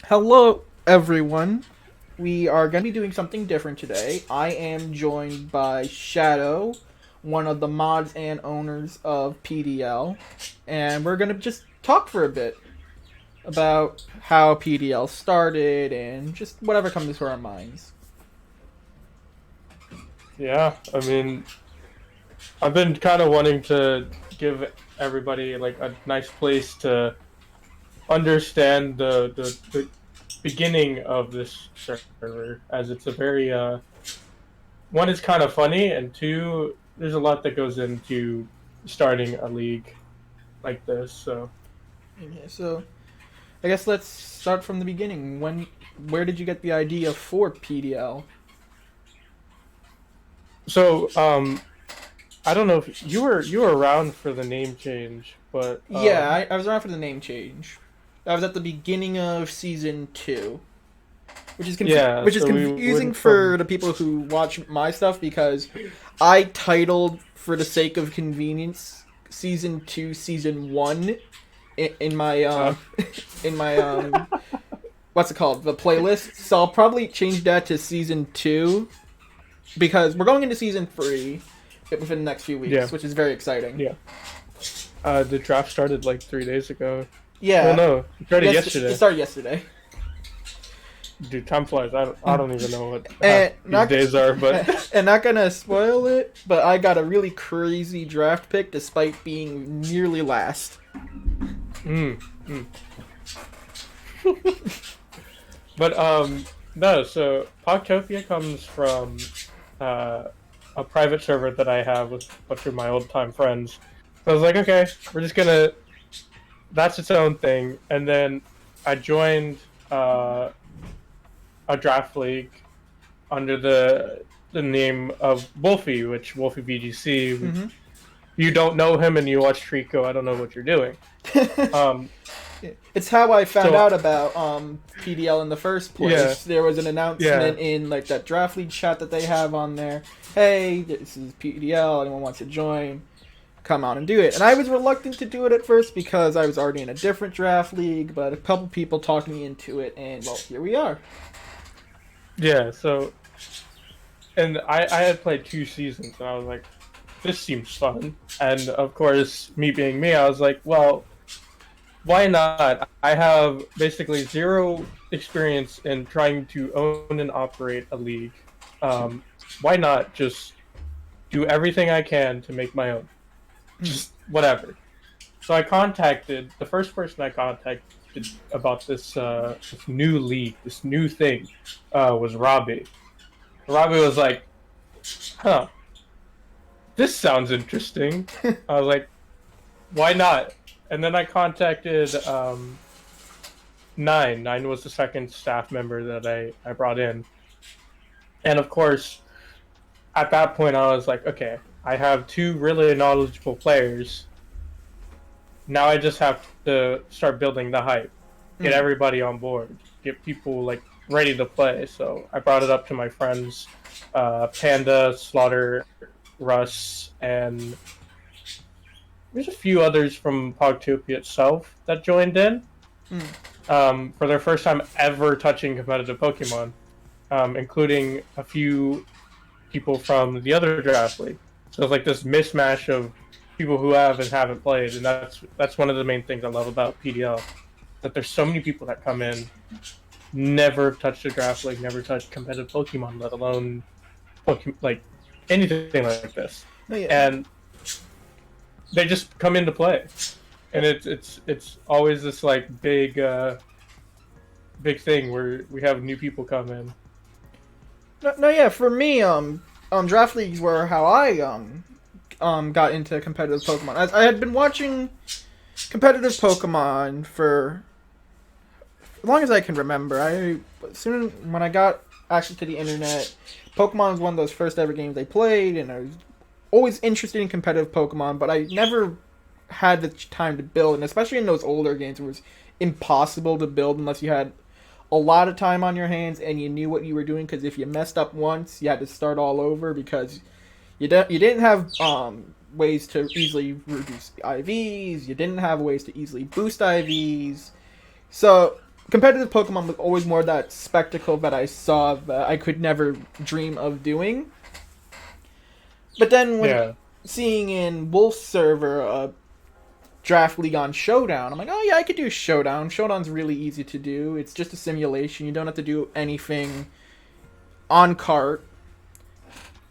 Hello, everyone. We are going to be doing something different today. I am joined by Shadow, one of the mods and owners of PDL, and we're going to just talk for a bit about how PDL started and just whatever comes to our minds. Yeah, I mean, I've been kind of wanting to give everybody like a nice place to understand the beginning of this server, as it's a very one is kind of funny, and two, there's a lot that goes into starting a league like this. So, Okay, so I guess let's start from the beginning. Where did you get the idea for PDL? so I don't know if you were around for the name change, but Yeah, I was around for the name change. I was at the beginning of season 2. yeah, Which is so we confusing went for from the people who watch my stuff because I titled for the sake of convenience season 2 season 1 in my uh, in my what's it called, the playlist. So I'll probably change that to season 2 because we're going into season 3 within the next few yeah, weeks, which is very exciting. yeah. The draft started like 3 days ago. Well, Yeah, no, it started yes, it yesterday. started yesterday. Dude, time flies. I don't even know what half And these not days are, but and not gonna spoil it, but I got a really crazy draft pick despite being nearly last. mm, mm. But no. So Pogtopia comes from uh, a private server that I have with a bunch of my old time friends. So I was like, okay, we're just gonna. That's its own thing. And then I joined uh, a draft league under the name of Wolfie, which Wolfie BGC. Mm-hmm. You don't know him and you watch Trico, I don't know what you're doing. Um, It's how I found so out about PDL in the first yeah, place. There was an yeah, announcement in like that draft league chat that they have on there. Hey, this is PDL. Anyone wants to join? Come on and do it. And I was reluctant to do it at first because I was already in a different draft league, but a couple people talked me into it, and well, here we are. yeah. So and I had played 2 seasons and I was like, this seems fun. And of course, me being me, I was like, well, why not? I have basically zero experience in trying to own and operate a league. Um, why not just do everything I can to make my own? Just whatever. So I contacted the first person I contacted about this new league, this new thing, was Robbie. Robbie was like, "Huh, this sounds interesting." I was like, "Why not?" And then I contacted Nine. Nine was the second staff member that I brought in, and of course, at that point, I was like, "Okay, I have two really knowledgeable players. Now I just have to start building the hype, get Mm. everybody on board, get people like ready to play." So I brought it up to my friends, Panda, Slaughter, Russ, and there's a few others from Pogtopia itself that joined in Mm. for their first time ever touching competitive Pokemon, including a few people from the other draft league. So it's like this mismatch of people who have and haven't played, and that's one of the main things I love about PDL. That there's so many people that come in, never touched a draft league, never touched competitive Pokemon, let alone like anything like this, Oh, yeah. and they just come into play, and it's always this like big thing where we have new people come in. No, no, yeah. For me, draft leagues were how I got into competitive Pokemon. I had been watching competitive Pokemon for as long as I can remember. Soon when I got access to the internet, Pokemon was one of those first ever games I played, and I was always interested in competitive Pokemon, but I never had the time to build, and especially in those older games, it was impossible to build unless you had a lot of time on your hands and you knew what you were doing. Because if you messed up once, you had to start all over because you didn't have ways to easily reduce IVs. You didn't have ways to easily boost IVs. So competitive Pokemon was always more that spectacle that I saw that I could never dream of doing. But then when Yeah. seeing in Wolf's server Draft League on Showdown, I'm like, oh yeah, I could do Showdown. Showdown's really easy to do. It's just a simulation. You don't have to do anything on cart.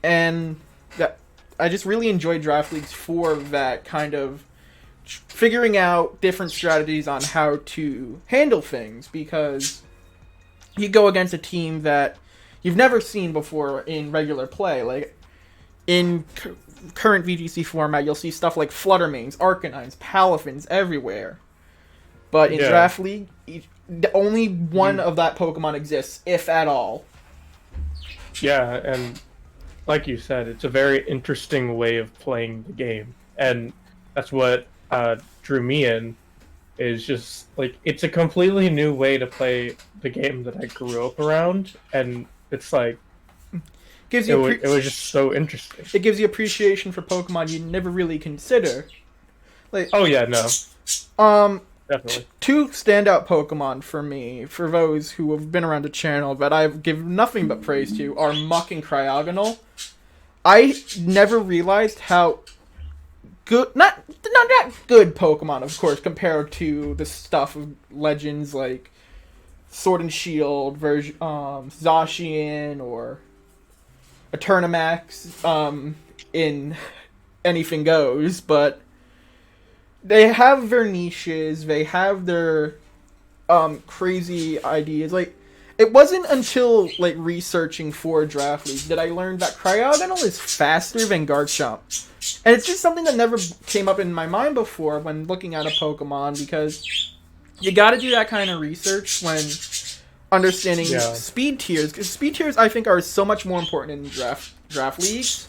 And that I just really enjoy Draft Leagues for that kind of figuring out different strategies on how to handle things, because you go against a team that you've never seen before in regular play. Like in current VGC format, you'll see stuff like Fluttermanes, Arcanines, Palafins everywhere. But in Draft League, only one of that Pokemon exists, if at all. Yeah, and like you said, it's a very interesting way of playing the game, and that's what drew me in. Is just like it's a completely new way to play the game that I grew up around, and it's like Gives you it was just so interesting. It gives you appreciation for Pokemon you never really consider. Like, oh yeah, no, definitely. Two standout Pokemon for me, for those who have been around the channel that I've given nothing but praise to, are Muck and Cryogonal. I never realized how good, not that good Pokemon, of course, compared to the stuff of legends like Sword and Shield, Zacian, or Eternamax, in Anything Goes, but they have their niches, they have their crazy ideas. Like, it wasn't until like researching for Draft League that I learned that Cryogonal is faster than Garchomp. And it's just something that never came up in my mind before when looking at a Pokemon, because you gotta do that kind of research when understanding speed tiers. Because speed tiers, I think, are so much more important in draft leagues,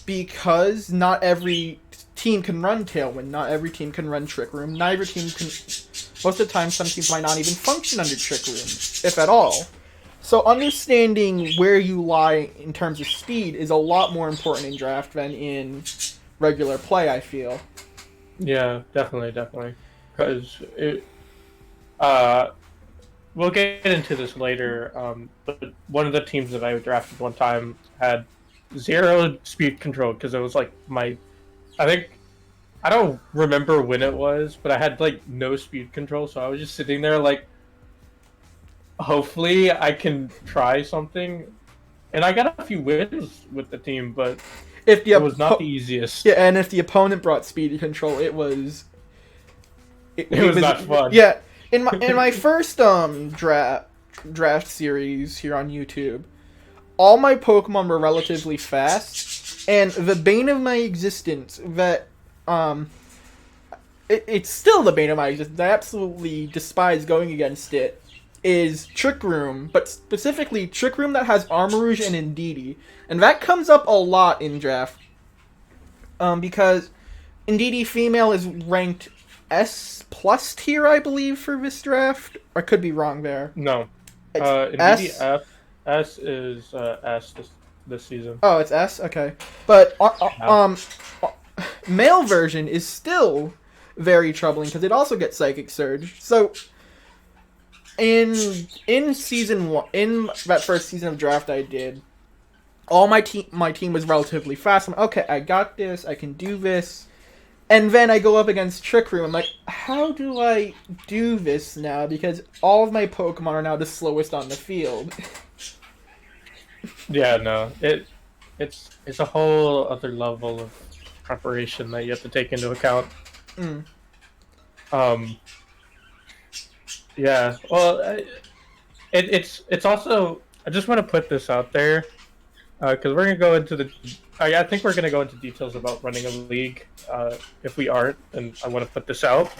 because not every team can run Tailwind, not every team can run Trick Room, not every team can... Most of the time, some teams might not even function under Trick Room, if at all. So understanding where you lie in terms of speed is a lot more important in draft than in regular play, I feel. Yeah, definitely. Because we'll get into this later, but one of the teams that I drafted one time had 0 speed control, because it was like I don't remember when it was, but I had like no speed control, so I was just sitting there like, hopefully I can try something. And I got a few wins with the team, but it was not the easiest. Yeah, and if the opponent brought speed control, it was... It was not fun. Yeah, in my first draft series here on YouTube, all my Pokemon were relatively fast, and the bane of my existence that it's still the bane of my existence. I absolutely despise going against it. Is Trick Room, but specifically Trick Room that has Armarouge and Indeedee, and that comes up a lot in draft. Because Indeedee female is ranked S+ tier, I believe, for this draft. I could be wrong there. No, Indeedee S. S is S this season. Oh, it's S. Okay, but male version is still very troubling because it also gets Psychic Surge. So in season 1, in that first season of draft I did, all my team was relatively fast. I'm like, okay, I got this. I can do this. And then I go up against Trick Room. I'm like, how do I do this now? Because all of my Pokemon are now the slowest on the field. Yeah, no, it's a whole other level of preparation that you have to take into account. Yeah, well, it's also, I just want to put this out there, because we're gonna go into I think we're gonna go into details about running a league. If we aren't, and I want to put this out.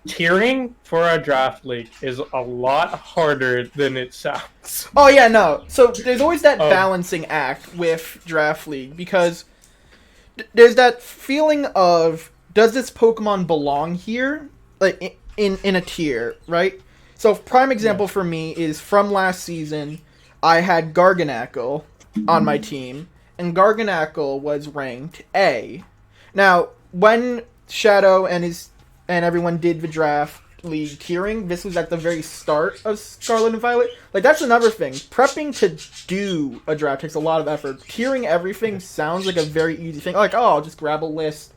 Tiering for a draft league is a lot harder than it sounds. Oh yeah, no. So there's always that balancing act with draft league, because there's that feeling of, does this Pokemon belong here, like in a tier, right? So prime example for me is from last season. I had Garganacl on my team, and Garganacl was ranked A. Now, when Shadow and everyone did the draft, League tiering, this was at the very start of Scarlet and Violet. Like, that's another thing. Prepping to do a draft takes a lot of effort. Tiering everything sounds like a very easy thing. Like, oh, I'll just grab a list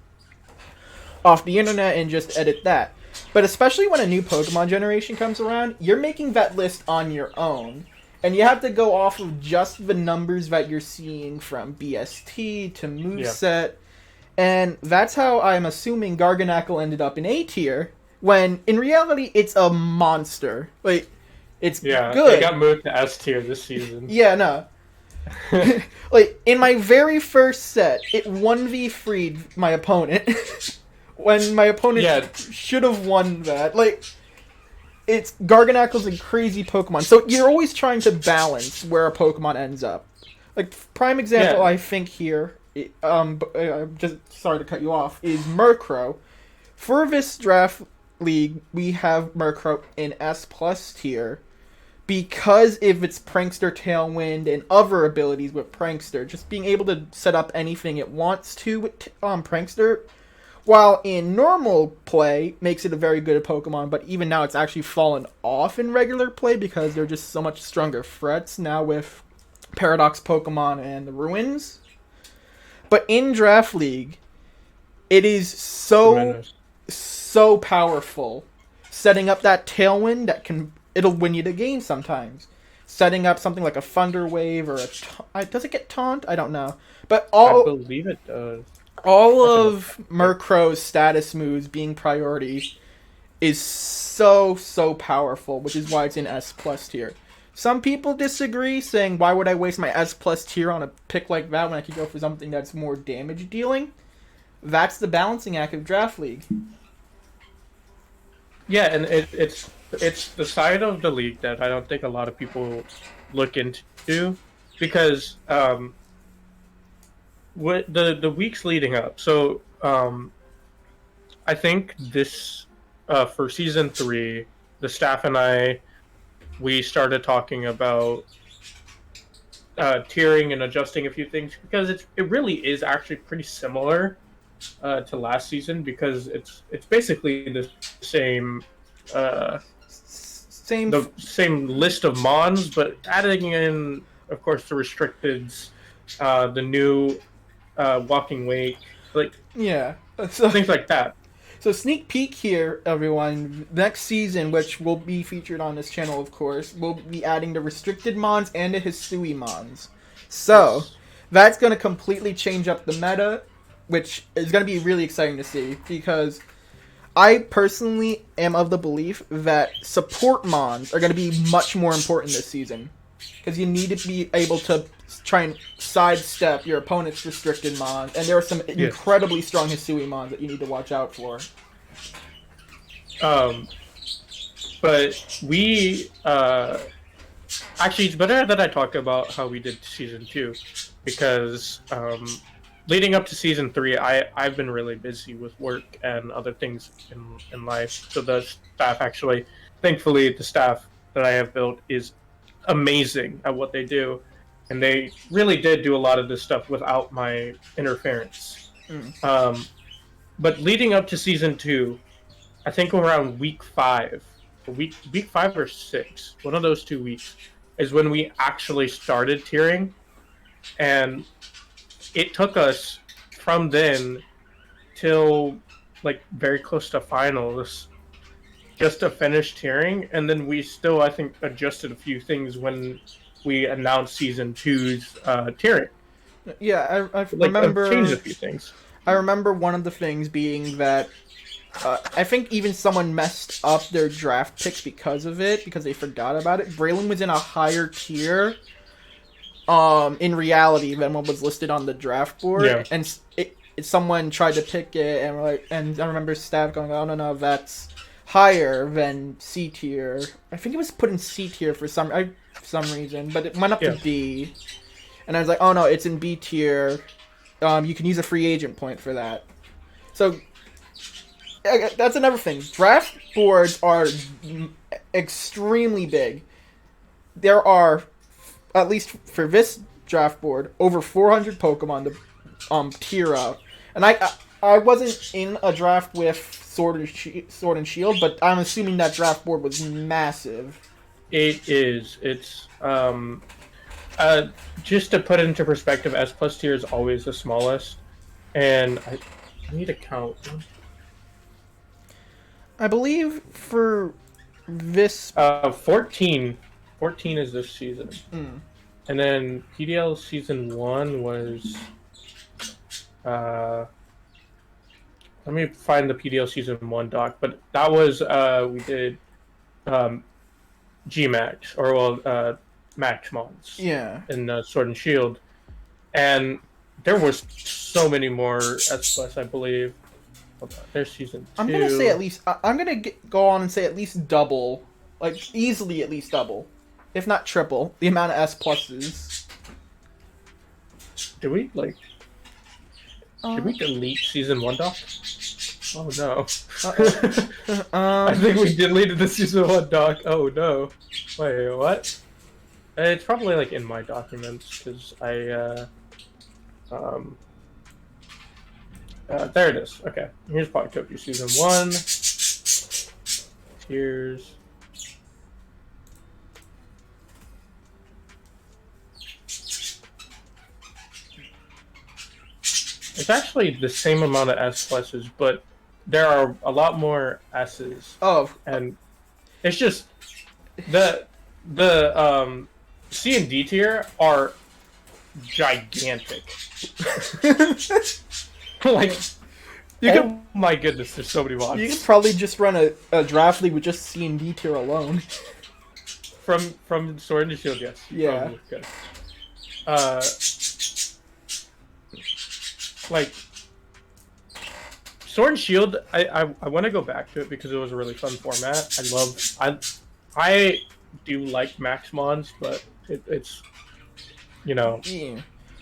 off the internet and just edit that. But especially when a new Pokemon generation comes around, you're making that list on your own. And you have to go off of just the numbers that you're seeing from BST to moveset. And that's how I'm assuming Garganacl ended up in A tier, when in reality it's a monster. Like, it's good. It got moved to S tier this season. Yeah, no. Like, in my very first set, it 1v3'd my opponent. When my opponent should have won that. Like, Garganacl's a crazy Pokemon. So you're always trying to balance where a Pokemon ends up. Like, prime example, I think here, just sorry to cut you off, is Murkrow. For this draft league, we have Murkrow in S+ tier because of its Prankster Tailwind and other abilities with Prankster. Just being able to set up anything it wants to with Prankster, while in normal play, makes it a very good Pokemon, but even now it's actually fallen off in regular play because they're just so much stronger threats now with Paradox Pokemon and the Ruins. But in Draft League, it is so powerful. Setting up that Tailwind it'll win you the game sometimes. Setting up something like a Thunder Wave or does it get Taunt? I don't know. But I believe it does. All of Murkrow's status moves being priority is so powerful, which is why it's in S+ tier. Some people disagree, saying, why would I waste my S+ tier on a pick like that when I could go for something that's more damage dealing? That's the balancing act of Draft League. Yeah, and it's the side of the league that I don't think a lot of people look into, because what the weeks leading up. So I think this for season 3, the staff and we started talking about tiering and adjusting a few things, because it really is actually pretty similar to last season, because it's basically the same same list of mons, but adding in, of course, the restricteds, the new Walking Wake, like things like that. So sneak peek here, everyone. Next season, which will be featured on this channel, of course, we'll be adding the restricted mons and the Hisui mons. So that's going to completely change up the meta, which is going to be really exciting to see, because I personally am of the belief that support mons are going to be much more important this season, because you need to be able to try and sidestep your opponent's restricted mons, and there are some incredibly strong Hisui mons that you need to watch out for. But we actually, it's better that I talk about how we did season 2, because leading up to season 3, I've been really busy with work and other things in life. So the staff actually, thankfully, the staff that I have built is amazing at what they do. And they really did do a lot of this stuff without my interference. But leading up to season 2, I think around week 5 or 6, one of those 2 weeks, is when we actually started tiering. And it took us from then till like very close to finals just to finish tiering. And then we still, I think, adjusted a few things when we announced season 2's tiering. Yeah, I remember changed a few things. I remember one of the things being that I think even someone messed up their draft picks because of it, because they forgot about it. Braylon was in a higher tier in reality than what was listed on the draft board, and someone tried to pick it, and I remember staff going, "Oh no, that's higher than C tier." I think it was put in C tier for some reason, but it went up to B, and I was like, "Oh no, it's in B tier. You can use a free agent point for that." So that's another thing. Draft boards are extremely big. There are, at least for this draft board, over 400 Pokemon to tier out. And I wasn't in a draft with Sword and Shield, but I'm assuming that draft board was massive. It is. It's just to put it into perspective, S plus tier is always the smallest, and I need to count. I believe for this 14 is this season. Mm. And then PDL season 1 was let me find the PDL season 1 doc, but that was we did G-Max, or Max Mons. Yeah. In Sword and Shield. And there was so many more S plus, I believe. There's season 2. I'm gonna say at least. I'm gonna go on and say at least double, like easily at least double, if not triple, the amount of S pluses. Did we Did we delete season 1 doc? Oh no. I think we deleted the season 1 doc. Oh no. Wait, what? It's probably like in my documents because I there it is. Okay, here's Pocketopia season 1. Here's it's actually the same amount of S pluses, but there are a lot more S's. Oh, and it's just the C and D tier are gigantic. Like, my goodness, there's so many mods. You could probably just run a draft league with just C and D tier alone. From Sword and Shield, yes. Yeah. Okay. Like Sword and Shield, I want to go back to it because it was a really fun format. I do like Max Mons, but it's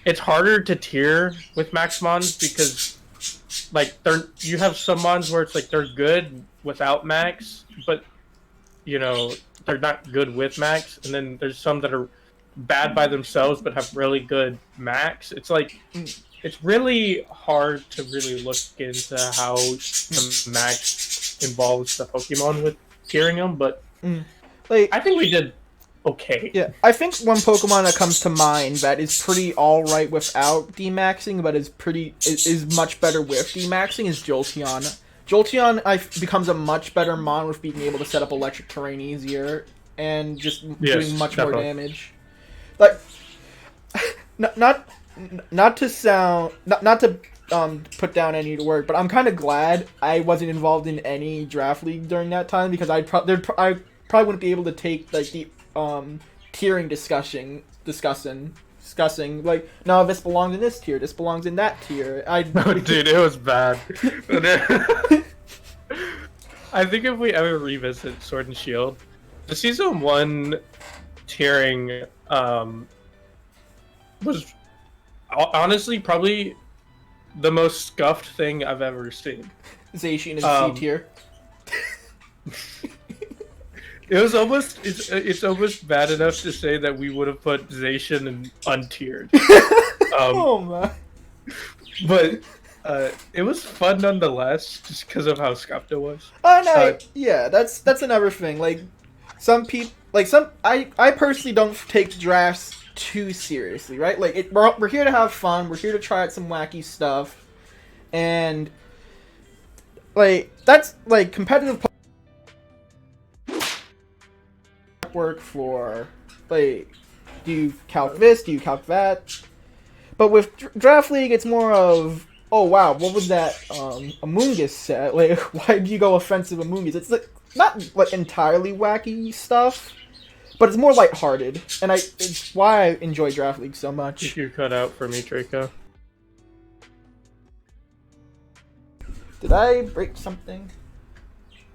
it's harder to tier with Max Mons because like you have some Mons where it's like they're good without Max, but they're not good with Max, and then there's some that are bad by themselves but have really good Max. It's like it's really hard to really look into how the Max involves the Pokemon with tiering them, but I think we did okay. Yeah, I think one Pokemon that comes to mind that is pretty alright without demaxing, but is much better with demaxing is Jolteon. Jolteon becomes a much better mon with being able to set up electric terrain easier and just doing much more damage. Like, not to put down any work, but I'm kind of glad I wasn't involved in any draft league during that time because I probably wouldn't be able to take like the tiering discussing like, no, this belongs in this tier, this belongs in that tier. Dude, it was bad. I think if we ever revisit Sword and Shield, the season 1 tiering was honestly probably the most scuffed thing I've ever seen. Zacian is C tier. It was almost it's almost bad enough to say that we would have put Zacian in untiered. Oh man! But it was fun nonetheless, just because of how scuffed it was. Oh no, yeah, that's another thing. Like some people, I personally don't take drafts too seriously, right? Like we're here to have fun. We're here to try out some wacky stuff, and like that's like competitive work for like, do you calc this? Do you calc that? But with draft league, it's more of, oh wow, what was that Amoongus set? Like, why did you go offensive Amoongus? It's like not like entirely wacky stuff, but it's more lighthearted, and it's why I enjoy draft league so much. If you cut out for me, Draco. Did I break something?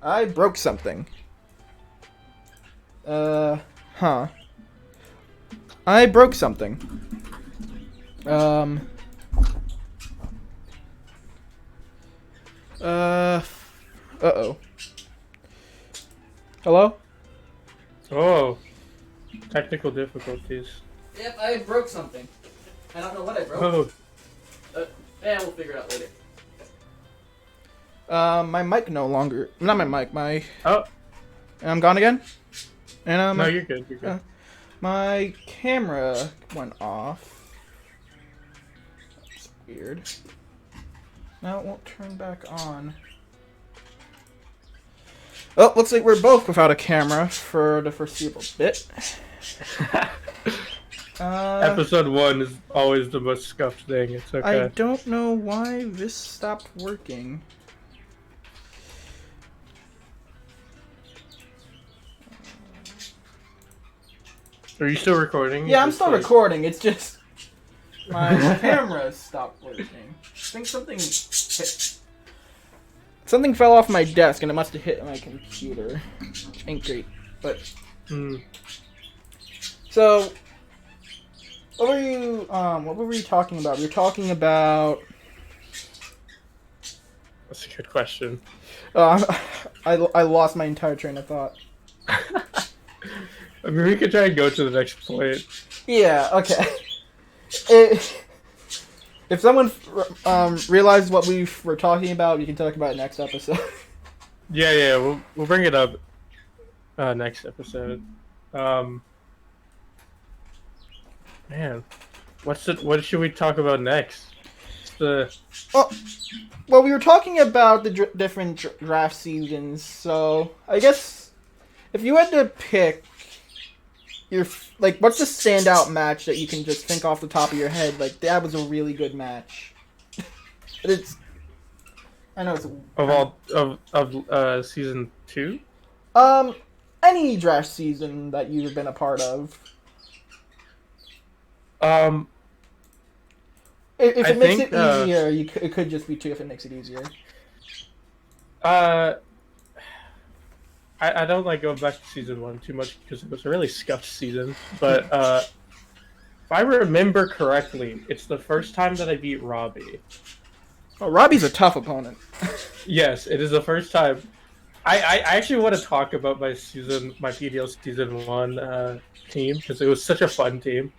I broke something. I broke something. Uh-oh. Hello? Oh. Technical difficulties. Yep, I broke something. I don't know what I broke. Oh. Yeah, we'll figure it out later. My mic no longer. Not my mic. My. Oh I'm gone again. And no, you're good. You're good. my camera went off. That's weird. Now it won't turn back on. Oh, looks like we're both without a camera for the foreseeable bit. Episode 1 is always the most scuffed thing. It's okay. I don't know why this stopped working. Are you still recording? Yeah, I'm still recording. It's just my camera stopped working. I think something fell off my desk and it must have hit my computer. Which ain't great, but so what were you talking about? We were talking about. That's a good question. I lost my entire train of thought. I mean, we could try and go to the next point. Yeah. Okay. If someone realizes what we were talking about, we can talk about it next episode. Yeah, we'll bring it up next episode. Man, what should we talk about next? Well, we were talking about the different draft seasons, so I guess if you had to pick what's the standout match that you can just think off the top of your head? Like, that was a really good match. I know it's of season 2. Any draft season that you've been a part of. If it makes it easier, it could just be 2 if it makes it easier. I don't like going back to season 1 too much because it was a really scuffed season. But if I remember correctly, it's the first time that I beat Robbie. Oh, Robbie's a tough opponent. Yes, it is the first time. I actually want to talk about my PDL season 1 team because it was such a fun team.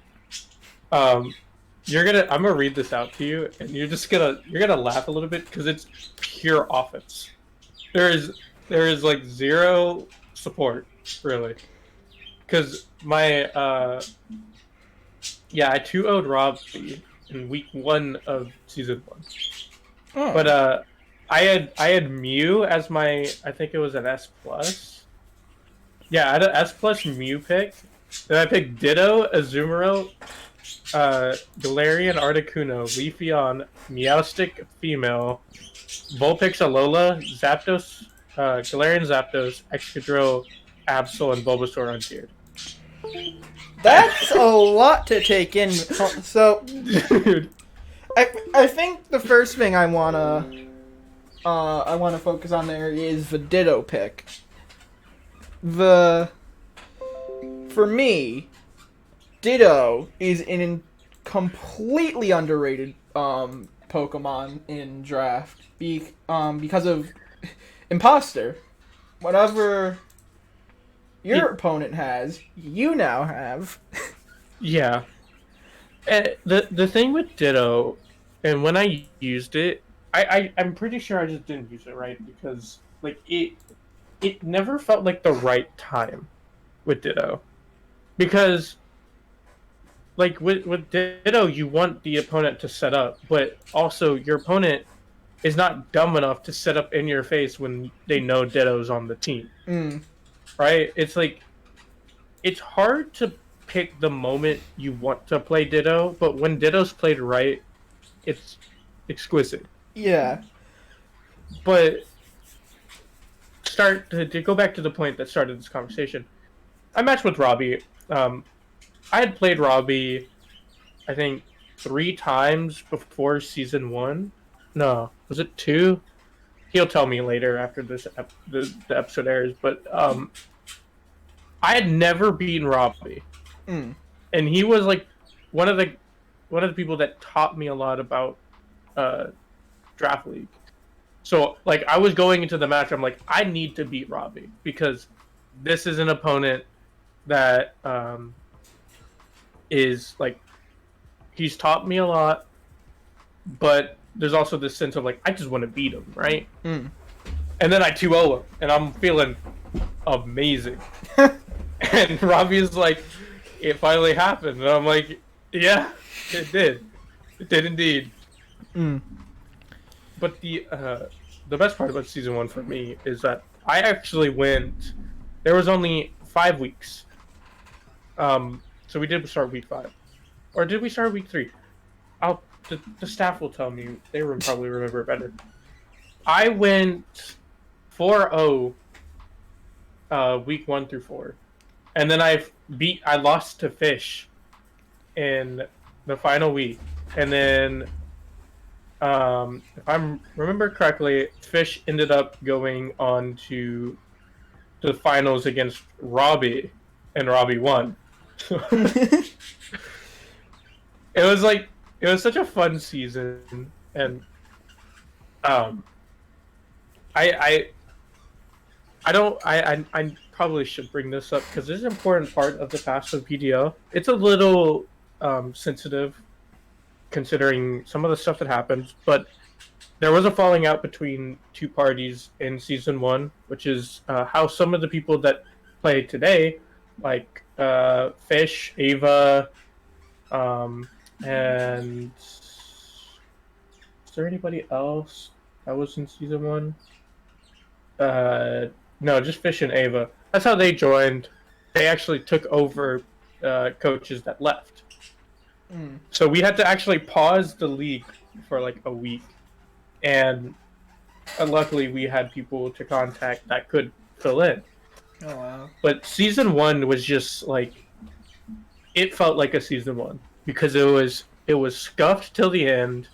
I'm gonna read this out to you, and you're gonna laugh a little bit because it's pure offense. There is like zero support really, because my I 2-0'd Robbie in week 1 of season 1. Oh. But I had Mew as my, I think it was an S plus. Yeah, I had an S plus Mew pick. Then I picked Ditto, Azumarill, Galarian, Articuno, Leafeon, Meowstic female, Vulpix, Alola, Zapdos, Galarian Zapdos, Excadrill, Absol, and Bulbasaur untiered. That's a lot to take in. So, I think the first thing I wanna focus on there is the Ditto pick. For me, Ditto is an completely underrated Pokemon in draft because of Imposter. Whatever your opponent has, you now have. Yeah. The thing with Ditto, and when I used it, I'm pretty sure I just didn't use it right because like it never felt like the right time with Ditto, because like with Ditto you want the opponent to set up, but also your opponent is not dumb enough to set up in your face when they know Ditto's on the team. Right? It's like it's hard to pick the moment you want to play Ditto, but when Ditto's played right, it's exquisite. Yeah. But to go back to the point that started this conversation, I matched with Robbie. I had played Robbie, I think, 3 times before season 1. No, was it 2? He'll tell me later after this the episode airs. But I had never beaten Robbie, and he was like one of the people that taught me a lot about Draft League. So like I was going into the match, I'm like, I need to beat Robbie because this is an opponent that is like, he's taught me a lot, but there's also this sense of like I just want to beat him, right? and then I 2-0 him, and I'm feeling amazing. And Robbie's like, it finally happened, and I'm like, yeah, it did. It did indeed. Mm. But the best part about season 1 for me is that I actually went. There was only 5 weeks. So we did start week 5, or did we start week 3? The staff will tell me. They would probably remember it better. I went 4-0 week 1 through 4, and then I lost to Fish in the final week, and then if I remember correctly, Fish ended up going on to the finals against Robbie, and Robbie won. It was such a fun season, and I probably should bring this up because this is an important part of the past of PDL. It's a little sensitive considering some of the stuff that happened, but there was a falling out between two parties in season 1, which is how some of the people that play today, like Fish, Ava, and is there anybody else that was in season 1? No, just Fish and Ava. That's how they joined. They actually took over coaches that left. Mm. So we had to actually pause the league for like a week. And luckily we had people to contact that could fill in. Oh, wow. But season 1 was just like, it felt like a season 1 because it was scuffed till the end.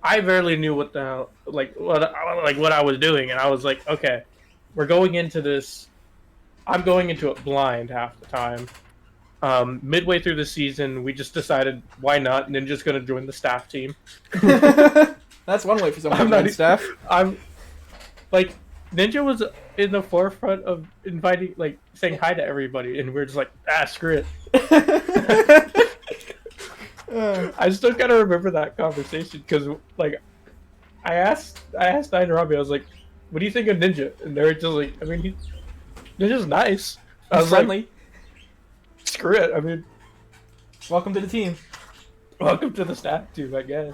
I barely knew what the hell, what I was doing, and I was like, okay, we're going into this. I'm going into it blind half the time. Midway through the season, we just decided, why not? Ninja's going to join the staff team. That's one way for someone to join staff. I'm like, Ninja was in the forefront of inviting, like, saying hi to everybody, and we're just like, screw it. I still kind of remember that conversation because, like, I asked Nine and Robbie, I was like, "What do you think of Ninja?" And they were just like, "I mean, Ninja's nice." I was friendly. Like, screw it. I mean, welcome to the team. Welcome to the staff team, I guess.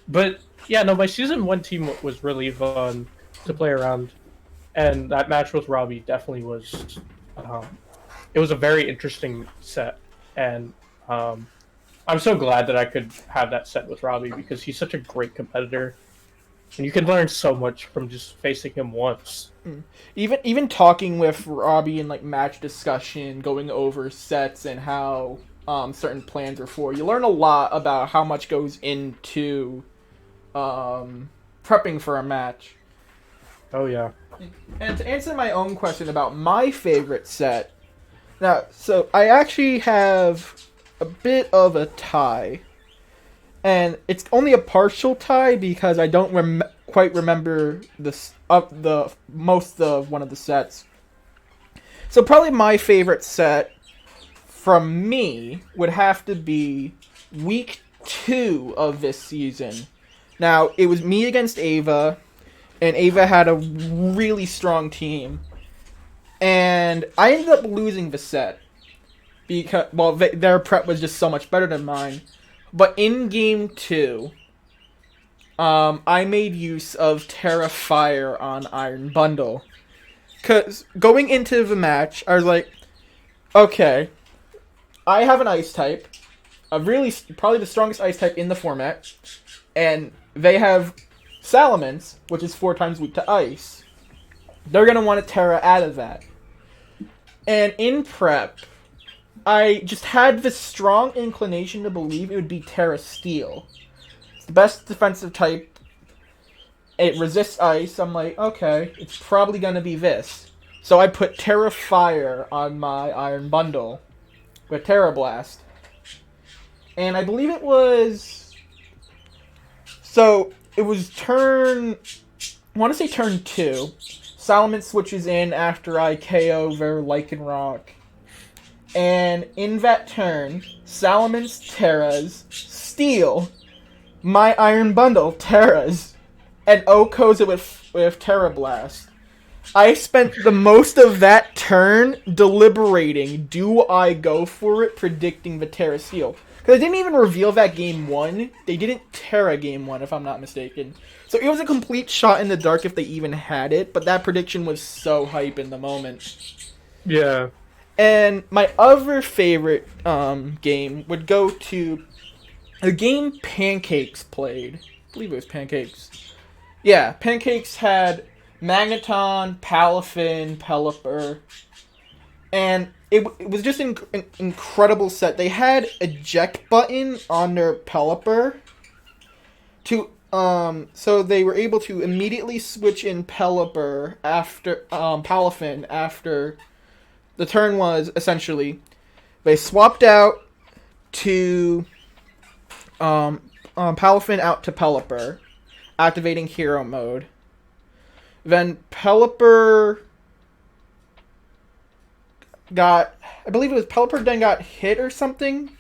But yeah, no, my season 1 team was really fun to play around, and that match with Robbie definitely was. It was a very interesting set, and I'm so glad that I could have that set with Robbie because he's such a great competitor, and you can learn so much from just facing him once. Even talking with Robbie in like match discussion, going over sets and how certain plans are for, you learn a lot about how much goes into prepping for a match. Oh yeah. And to answer my own question about my favorite set, now, so I actually have a bit of a tie, and it's only a partial tie because I don't quite remember the most of one of the sets. So probably my favorite set from me would have to be week 2 of this season. Now, it was me against Ava, and Ava had a really strong team, and I ended up losing the set. Because, well, their prep was just so much better than mine. But in game 2, I made use of Terra Fire on Iron Bundle. Because going into the match, I was like, okay, I have an ice type, probably the strongest ice type in the format, and they have Salamence, which is 4 times weak to ice. They're going to want to Terra out of that. And in prep, I just had this strong inclination to believe it would be Terra Steel. It's the best defensive type. It resists ice. I'm like, okay, it's probably going to be this. So I put Terra Fire on my Iron Bundle with Terra Blast. And I believe it was... So, it was turn... I want to say turn 2. Salamence switches in after I KO their Lycanroc. And in that turn, Salamence Terras Steel my Iron Bundle Terras. and Oko's it with Terra Blast. I spent the most of that turn deliberating, do I go for it, predicting the Terra Steel. Because they didn't even reveal that game 1. They didn't Terra game 1, if I'm not mistaken. So it was a complete shot in the dark if they even had it, but that prediction was so hype in the moment. Yeah. And my other favorite game would go to a game Pancakes played. I believe it was Pancakes. Yeah, Pancakes had Magneton, Palafin, Pelipper, and it was just an incredible set. They had eject button on their Pelipper to so they were able to immediately switch in Pelipper after Palafin after the turn was essentially they swapped out to Palafin out to Pelipper, activating hero mode. Then Pelipper got, I believe it was Pelipper then got hit or something.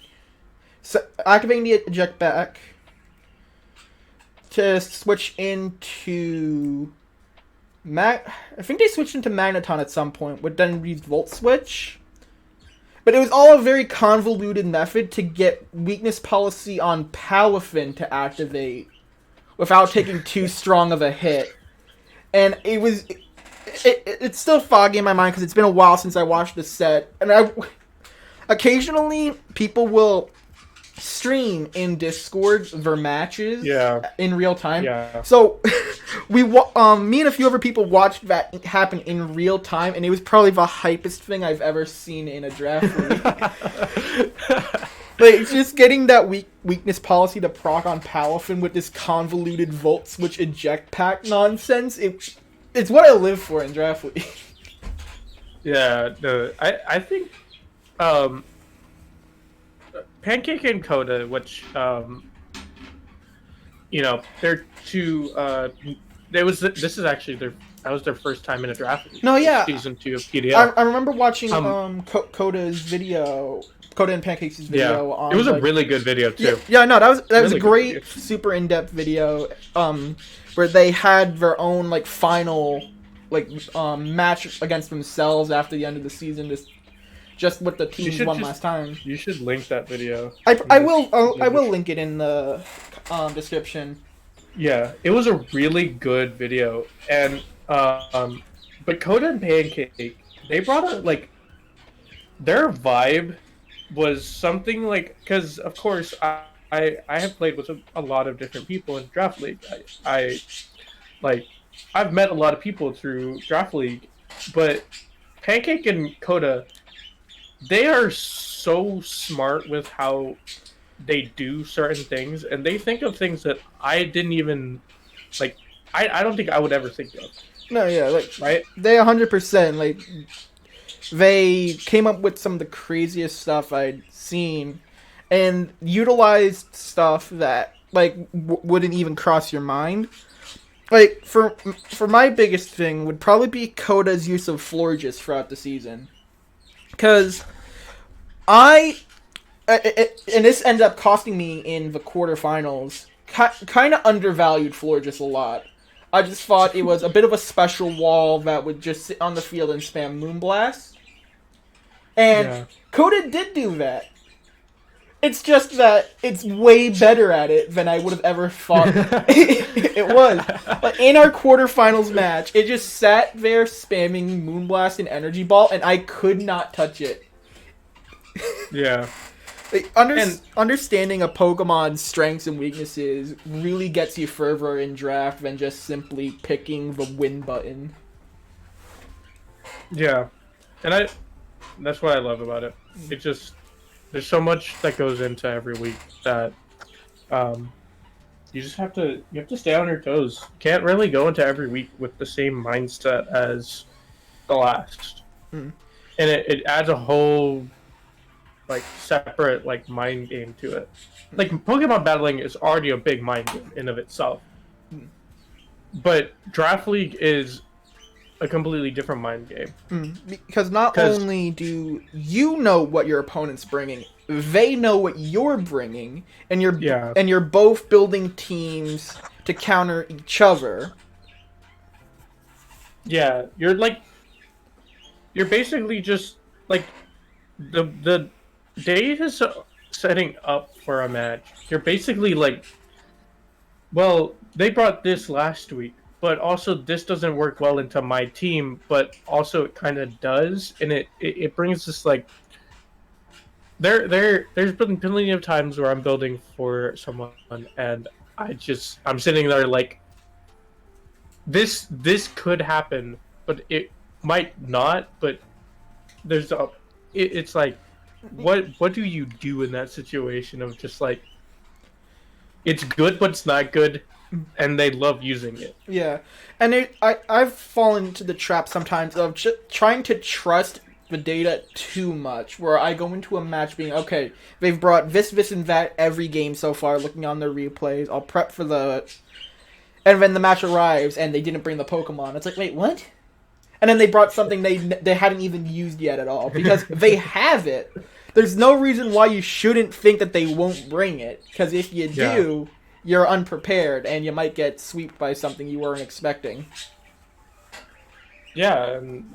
So activating the eject back to switch into I think they switched into Magneton at some point, would then use Volt Switch. But it was all a very convoluted method to get weakness policy on Palafin to activate without taking too strong of a hit. And it's still foggy in my mind because it's been a while since I watched the set. And occasionally people will stream in Discord their matches in real time. Yeah. So me and a few other people watched that happen in real time, and it was probably the hypest thing I've ever seen in a draft league. Like, just getting that weakness policy to proc on Palafin with this convoluted Volt Switch eject pack nonsense, it's what I live for in draft league. Yeah, no, I think Pancake and Coda, which they're two. This is actually that was their first time in a draft. No, yeah, season 2 of PDL. I remember watching Coda's video, Coda and Pancakes' video. Yeah, it was a really good video too. Yeah, no, that was Really a great, super in depth video. Where they had their own like final match against themselves after the end of the season, just what the teams won last time. You should link that video. I will link it in the description. Yeah, it was a really good video, and but Coda and Pancake, they brought their vibe was something because of course I have played with a lot of different people in Draft League. I've met a lot of people through Draft League, but Pancake and Coda, they are so smart with how they do certain things, and they think of things that I didn't even I don't think I would ever think of. No, yeah, right? They 100% they came up with some of the craziest stuff I'd seen, and utilized stuff that wouldn't even cross your mind. For my biggest thing would probably be Coda's use of Florges throughout the season, because and this ended up costing me in the quarterfinals. Kind of undervalued Florges a lot. I just thought it was a bit of a special wall that would just sit on the field and spam Moonblast. And Coda did do that. It's just that it's way better at it than I would have ever thought it was. But in our quarterfinals match, it just sat there spamming Moonblast and Energy Ball, and I could not touch it. Yeah. Understanding a Pokemon's strengths and weaknesses really gets you further in draft than just simply picking the win button. Yeah, and that's what I love about it. It just, there's so much that goes into every week that you just have to stay on your toes. You can't really go into every week with the same mindset as the last. And it adds a whole separate mind game to it. Pokemon battling is already a big mind game in of itself, but Draft League is a completely different mind game. Because not only do you know what your opponent's bringing, they know what you're bringing, and you're both building teams to counter each other. Yeah, you're basically just like the data setting up for a match. You're basically like, well, they brought this last week, but also this doesn't work well into my team, but also it kind of does, and it brings this like there's been plenty of times where I'm building for someone and I'm sitting there like this could happen, but it might not. But there's it's like what do you do in that situation of just like it's good but it's not good, and they love using it. Yeah, and I've fallen into the trap sometimes of trying to trust the data too much, where I go into a match being, okay, they've brought this, and that every game so far, looking on their replays, I'll prep for and then the match arrives, and they didn't bring the Pokemon. It's like, wait, what? And then they brought something they hadn't even used yet at all, because they have it. There's no reason why you shouldn't think that they won't bring it, because if you do, you're unprepared, and you might get swept by something you weren't expecting. Yeah, and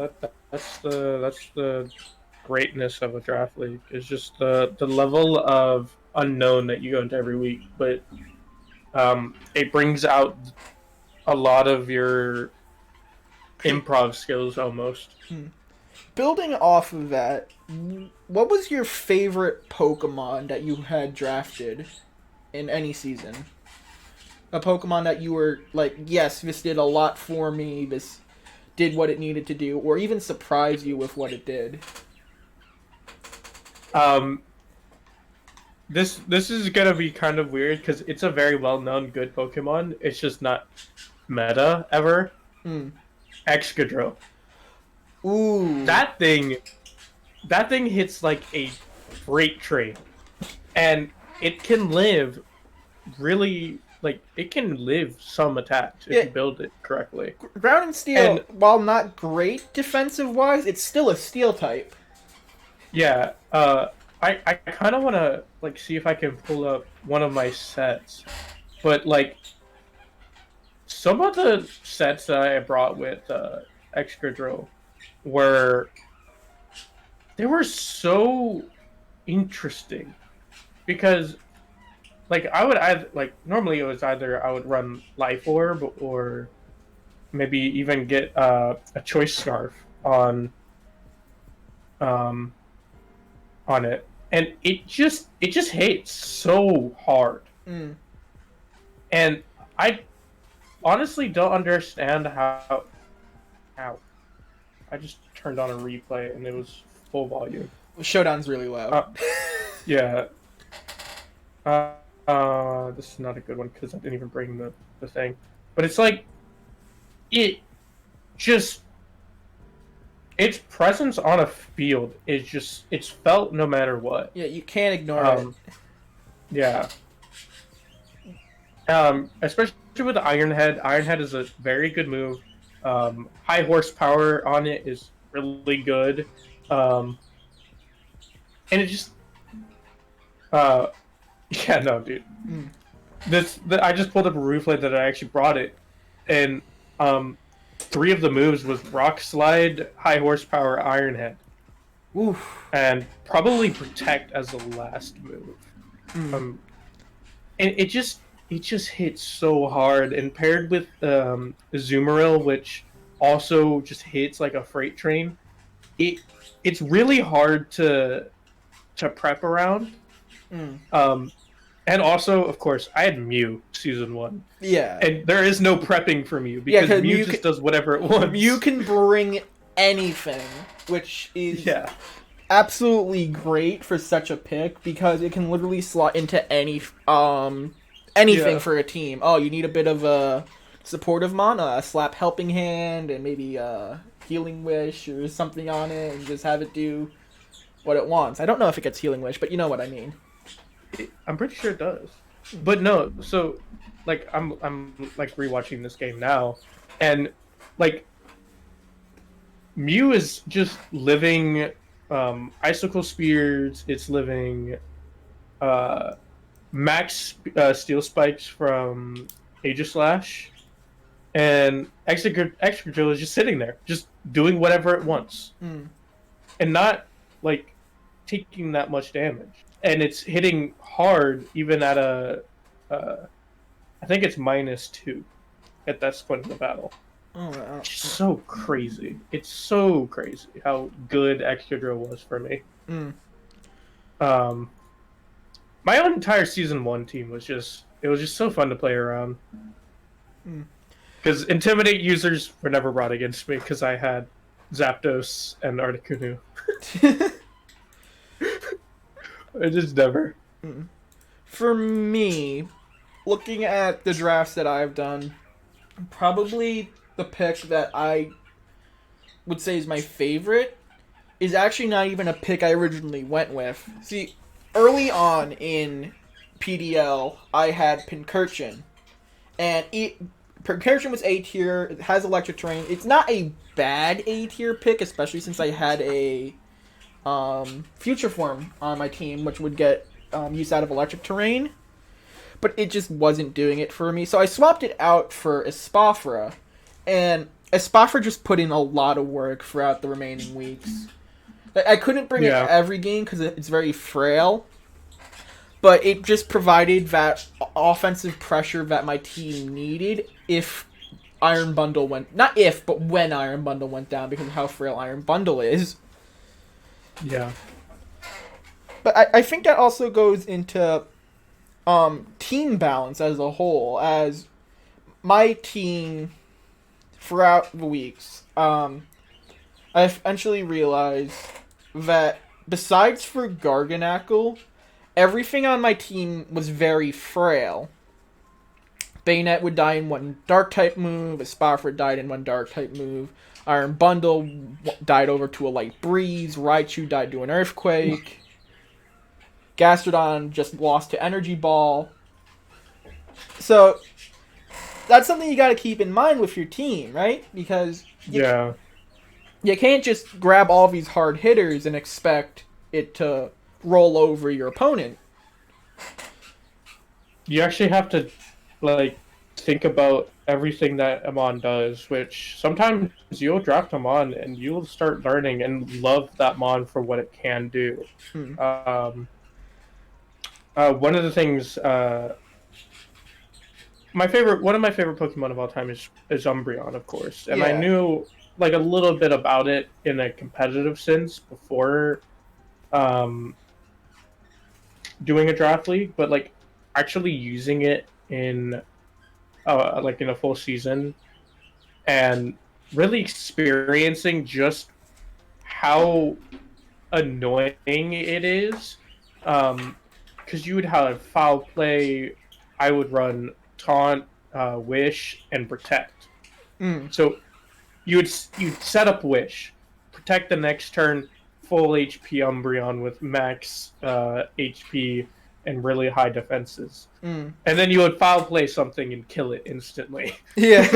that's the greatness of a draft league. Is just the level of unknown that you go into every week, but it brings out a lot of your improv skills almost. Building off of that, what was your favorite Pokemon that you had drafted in any season? A Pokemon that you were like, yes, this did a lot for me, this did what it needed to do, or even surprise you with what it did? This is gonna be kind of weird because it's a very well-known good Pokemon. It's just not meta ever. Excadrill. Ooh. That thing hits like a freight train, and it can live really like it can live some attacks if you build it correctly. Ground and Steel, while not great defensive-wise, it's still a Steel type. Yeah, I kind of want to like see if I can pull up one of my sets, but like some of the sets that I brought with Excadrill they were so interesting because like I would either like normally it was either I would run Life Orb or maybe even get a Choice Scarf on it, and it just hits so hard. And I honestly don't understand how I just turned on a replay and it was full volume. Showdown's really loud. Yeah. This is not a good one because I didn't even bring the thing. But it's like, its presence on a field is it's felt no matter what. Yeah, you can't ignore it. Yeah. Especially with Iron Head. Iron Head is a very good move. High horsepower on it is really good. And it just... yeah, no, dude. I just pulled up a replay that I actually brought it, and 3 of the moves was Rock Slide, High Horsepower, Iron Head. Oof. And probably Protect as the last move. And it just hits so hard, and paired with Azumarill, which also just hits like a freight train, it's really hard to prep around. And also, of course, I had Mew Season 1. Yeah. And there is no prepping for Mew, because Mew just does whatever it wants. Mew can bring anything, which is absolutely great for such a pick, because it can literally slot into anything for a team. Oh, you need a bit of a supportive mana, a Slap Helping Hand, and maybe a Healing Wish or something on it, and just have it do what it wants. I don't know if it gets Healing Wish, but you know what I mean. I'm pretty sure it does. But no, so like I'm like rewatching this game now, and like Mew is just living Icicle Spears, it's living max Steel Spikes from Aegislash, and Excadrill is just sitting there, just doing whatever it wants, Mm. and not like taking that much damage. And it's hitting hard even at I think it's -2 at that point in the battle. Oh, wow. It's so crazy. It's so crazy how good Excadrill was for me. Mm. Um, my own entire season 1 team was just so fun to play around. Because Intimidate users were never brought against me because I had Zapdos and Articuno. I just never. For me, looking at the drafts that I've done, probably the pick that I would say is my favorite is actually not even a pick I originally went with. See, early on in PDL, I had Pincurchin. And Pincurchin was A tier, it has electric terrain. It's not a bad A tier pick, especially since I had a Future Form on my team, which would get use out of electric terrain. But it just wasn't doing it for me. So I swapped it out for Espafra. And Espafra just put in a lot of work throughout the remaining weeks. I couldn't bring it every game because it's very frail. But it just provided that offensive pressure that my team needed if Iron Bundle went... Not if, but when Iron Bundle went down because of how frail Iron Bundle is. Yeah. But I think that also goes into team balance as a whole. As my team, throughout the weeks, I eventually realized that besides for Garganacl, everything on my team was very frail. Bayonet would die in one Dark-type move, Espafra died in one Dark-type move, Iron Bundle died over to a Light Breeze, Raichu died to an Earthquake, Gastrodon just lost to Energy Ball. So, that's something you gotta keep in mind with your team, right? Because you can't just grab all these hard hitters and expect it to roll over your opponent. You actually have to think about everything that Amon does, which sometimes you'll draft Amon and you'll start learning and love that Mon for what it can do. One of the things, one of my favorite Pokemon of all time is Umbreon, of course, and I knew a little bit about it in a competitive sense before doing a draft league, but actually using it in in a full season and really experiencing just how annoying it is, because you would have Foul Play, I would run Taunt, Wish, and Protect. So you'd set up Wish, Protect the next turn, full HP Umbreon with max HP and really high defenses. And then you would Foul Play something and kill it instantly. Yeah.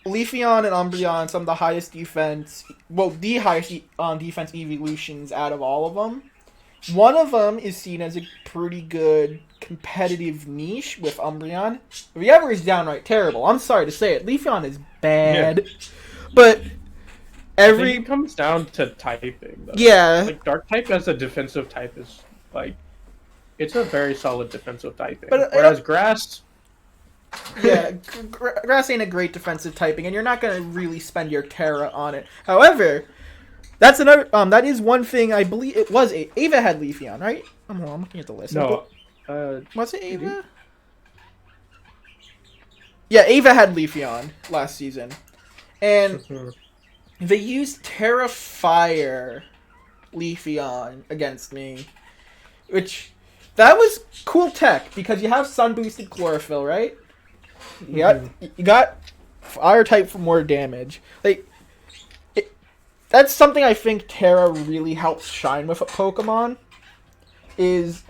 Leafeon and Umbreon, some of the highest defense... Well, the highest defense evolutions out of all of them. One of them is seen as a pretty good competitive niche with Umbreon. The other is downright terrible. I'm sorry to say it. Leafeon is bad. Yeah. But I think it comes down to typing, though. Yeah. Dark type as a defensive type is, it's a very solid defensive typing. Whereas Grass... Yeah, Grass ain't a great defensive typing, and you're not going to really spend your Terra on it. However, that's another. That is one thing I believe it was. Ava had Leafeon, right? I'm looking at the list. No, was it Ava? Yeah, Ava had Leafeon last season, and they used Terra Fire Leafeon against me, which that was cool tech because you have Sun Boosted Chlorophyll, right? You got Fire type for more damage. That's something I think Terra really helps shine with a Pokemon, is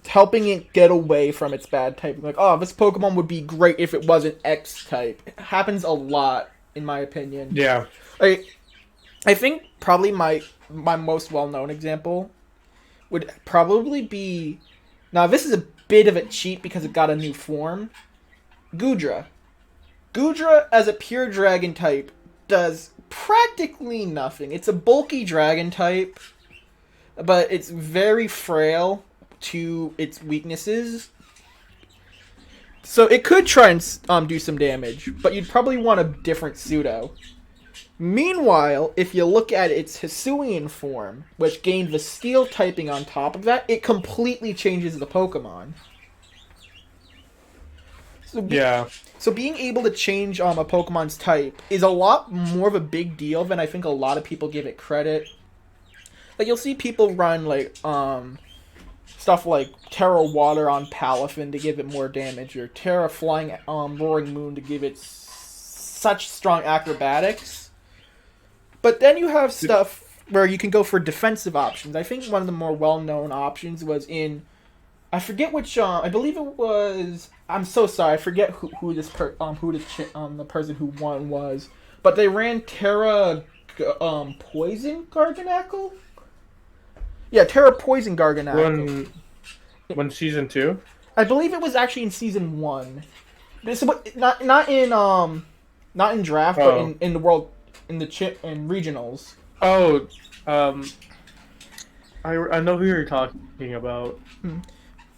helping it get away from its bad type. This Pokemon would be great if it wasn't X type. It happens a lot, in my opinion. Yeah. I think probably my most well-known example would probably be... Now, this is a bit of a cheat because it got a new form. Gudra. Gudra, as a pure dragon type, does practically nothing. It's a bulky dragon type, but it's very frail to its weaknesses. So it could try and do some damage, but you'd probably want a different pseudo. Meanwhile, if you look at its Hisuian form, which gained the steel typing on top of that, it completely changes the Pokemon. So being able to change a Pokemon's type is a lot more of a big deal than I think a lot of people give it credit. Like, you'll see people run, like, stuff like Terra Water on Palafin to give it more damage, or Terra Flying Roaring Moon to give it such strong acrobatics. But then you have stuff where you can go for defensive options. I think one of the more well-known options was in... I forget which. I believe it was. I'm so sorry. I forget who the person who won was. But they ran Terra Poison Garganackle. Yeah, Terra Poison Garganackle. When season 2? I believe it was actually in season 1. This not in draft, but in the world in regionals. Oh, I know who you're talking about.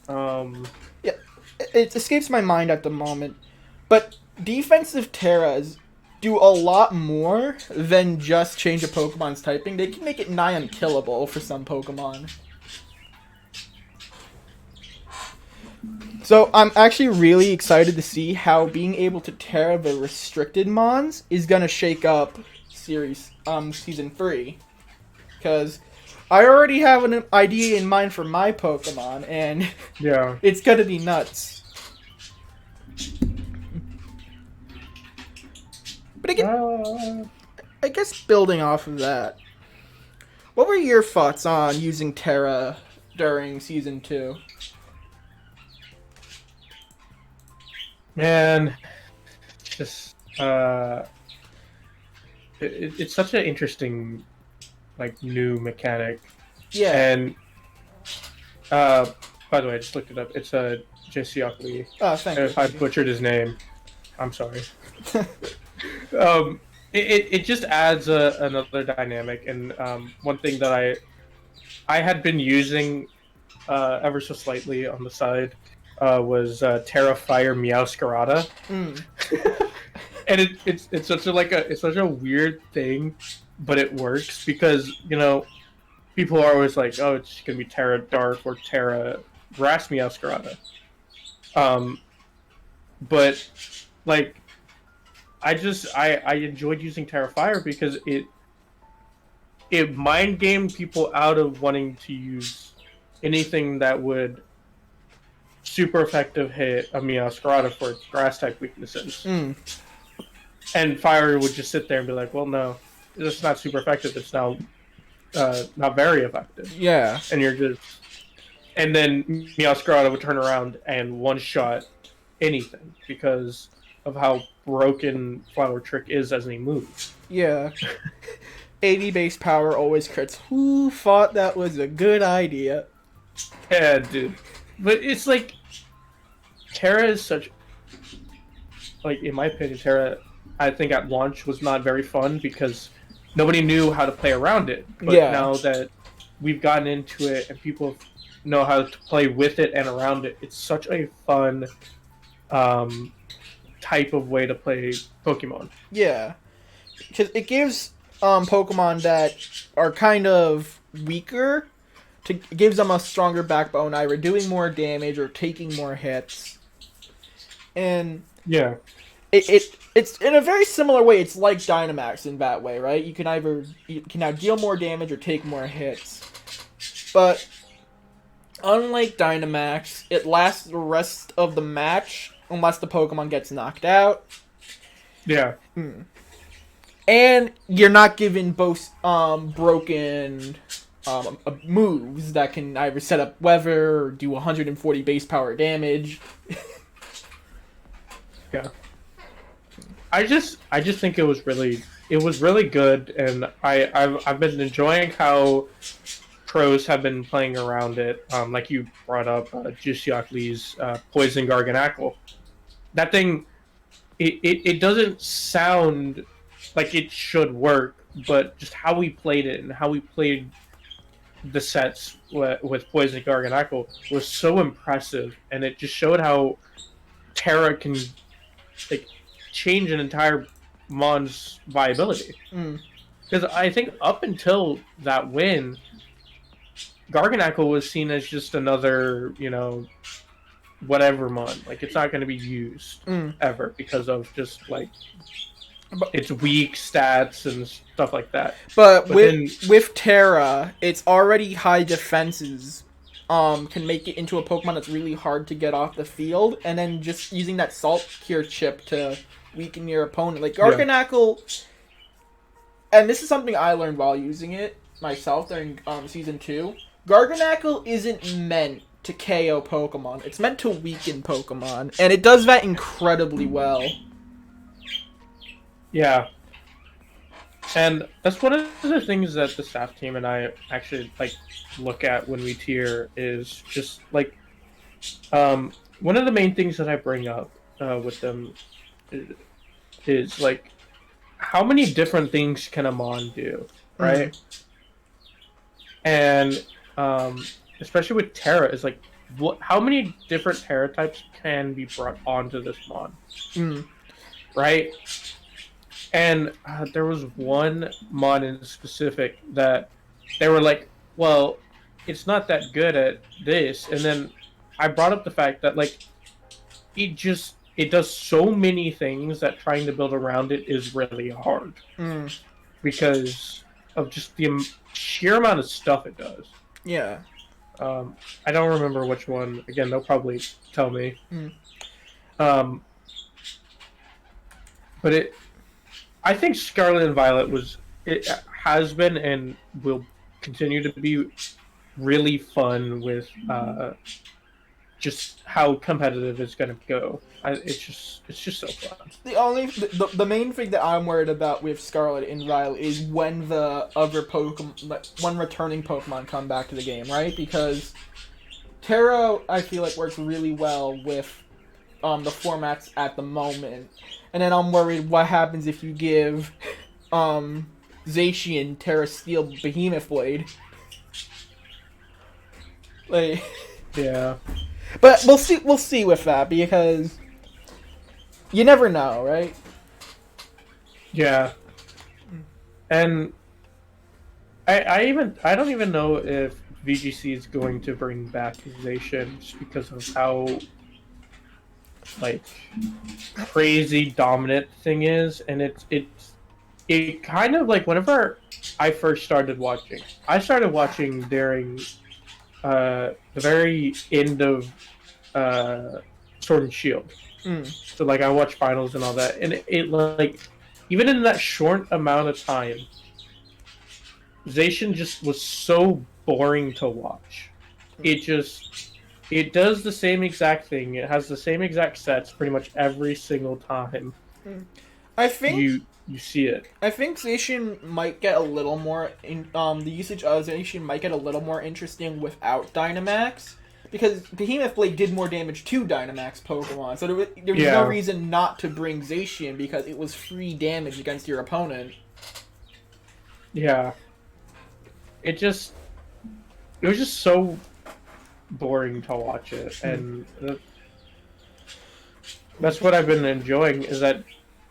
Yeah, it escapes my mind at the moment, but defensive Terras do a lot more than just change a Pokemon's typing. They can make it nigh unkillable for some Pokemon. So I'm actually really excited to see how being able to Terra the restricted Mons is gonna shake up season 3, because I already have an idea in mind for my Pokemon, and yeah, it's gonna be nuts. But again, I guess building off of that, what were your thoughts on using Terra during Season 2? Man, just, it's such an interesting, like, new mechanic. Yeah. And by the way, I just looked it up. It's Jaesiok Lee. Oh, thank you. If I butchered his name, I'm sorry. It just adds another dynamic, and one thing that I had been using ever so slightly on the side was Terra Fire Meowscarada. And it's such a weird thing, but it works because, you know, people are always like, oh, it's gonna be Terra Dark or Terra Grass Meowscarada. But like, I enjoyed using Terra Fire because it mind gamed people out of wanting to use anything that would super effective hit a Meowscarada for its grass type weaknesses. And Fire would just sit there and be like, well, no, it's not super effective. It's now not very effective. Yeah. And you're just... And then Meowscarada would turn around and one-shot anything because of how broken Flower Trick is as a move. Yeah. 80 base power always crits. Who thought that was a good idea? Yeah, dude. But it's like... Terra is such... Like, in my opinion, Terra... I think at launch was not very fun because nobody knew how to play around it. But now that we've gotten into it and people know how to play with it and around it, it's such a fun type of way to play Pokemon. Yeah. Because it gives Pokemon that are kind of weaker, it gives them a stronger backbone, either doing more damage or taking more hits. And... yeah. It's in a very similar way. It's like Dynamax in that way, right? You can now deal more damage or take more hits. But unlike Dynamax, it lasts the rest of the match unless the Pokemon gets knocked out. Yeah. And you're not given both broken moves that can either set up weather or do 140 base power damage. Yeah. I just think it was really good, and I've been enjoying how pros have been playing around it. Like you brought up, Lee's Poison Garganackle. That thing, it doesn't sound like it should work, but just how we played it and how we played the sets with Poison Garganackle was so impressive, and it just showed how Terra can like change an entire mon's viability. Because I think up until that win, Garganackle was seen as just another, whatever mon. Like, it's not going to be used ever because of just, like, its weak stats and stuff like that. But with Terra, it's already high defenses. Can make it into a Pokemon that's really hard to get off the field, and then just using that Salt Cure chip to weaken your opponent. Like, Garganackle... And this is something I learned while using it myself during Season 2. Garganackle isn't meant to KO Pokemon. It's meant to weaken Pokemon. And it does that incredibly well. Yeah. And that's one of the things that the staff team and I actually, look at when we tier is just, one of the main things that I bring up with them is how many different things can a mon do, right? And especially with Terra, is how many different Terra types can be brought onto this mon, right? And there was one mon in specific that they were like, well, it's not that good at this, and then I brought up the fact that it does so many things that trying to build around it is really hard. Because of just the sheer amount of stuff it does. Yeah. I don't remember which one. Again, they'll probably tell me. But I think Scarlet and Violet has been and will continue to be really fun with just how competitive it's going to go. It's just so fun. The main thing that I'm worried about with Scarlet and Violet is when the other Pokemon, when returning Pokemon come back to the game, right? Because Terra, I feel like, works really well with the formats at the moment, and then I'm worried what happens if you give Zacian Terra Steel Behemoth Blade. Yeah. But we'll see with that, because you never know, right? Yeah. And I don't even know if VGC is going to bring back Zacian just because of how crazy dominant the thing is, and it kind of whenever I first started watching. I started watching during the very end of Sword and Shield. So I watched finals and all that, and it even in that short amount of time, Zacian just was so boring to watch. It does the same exact thing. It has the same exact sets pretty much every single time. I think you see it. I think Zacian might get a little more the usage of Zacian might get a little more interesting without Dynamax, because Behemoth Blade did more damage to Dynamax Pokemon, so there was no reason not to bring Zacian because it was free damage against your opponent. Yeah. It was just so boring to watch it, and that's what I've been enjoying, is that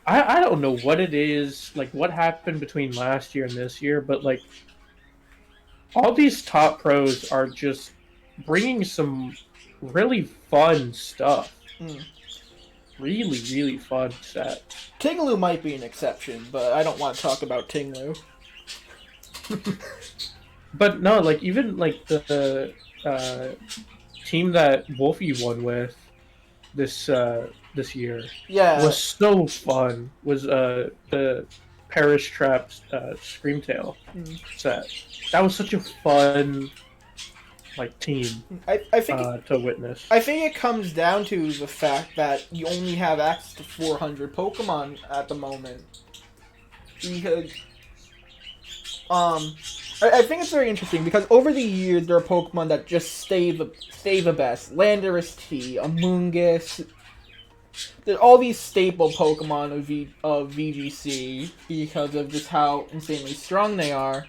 I don't know what it is, what happened between last year and this year, but all these top pros are just bringing some really fun stuff. Really, really fun sets. Tinglu might be an exception, but I don't want to talk about Tinglu. But no, even the team that Wolfie won with this year, was so fun. Was the Parish Trap Screamtail set. That was such a fun team I think to witness. I think it comes down to the fact that you only have access to 400 Pokemon at the moment. Because I I think it's very interesting because over the years there are Pokemon that just stay the best. Landorus T, Amoonguss. There's all these staple Pokemon of VGC because of just how insanely strong they are.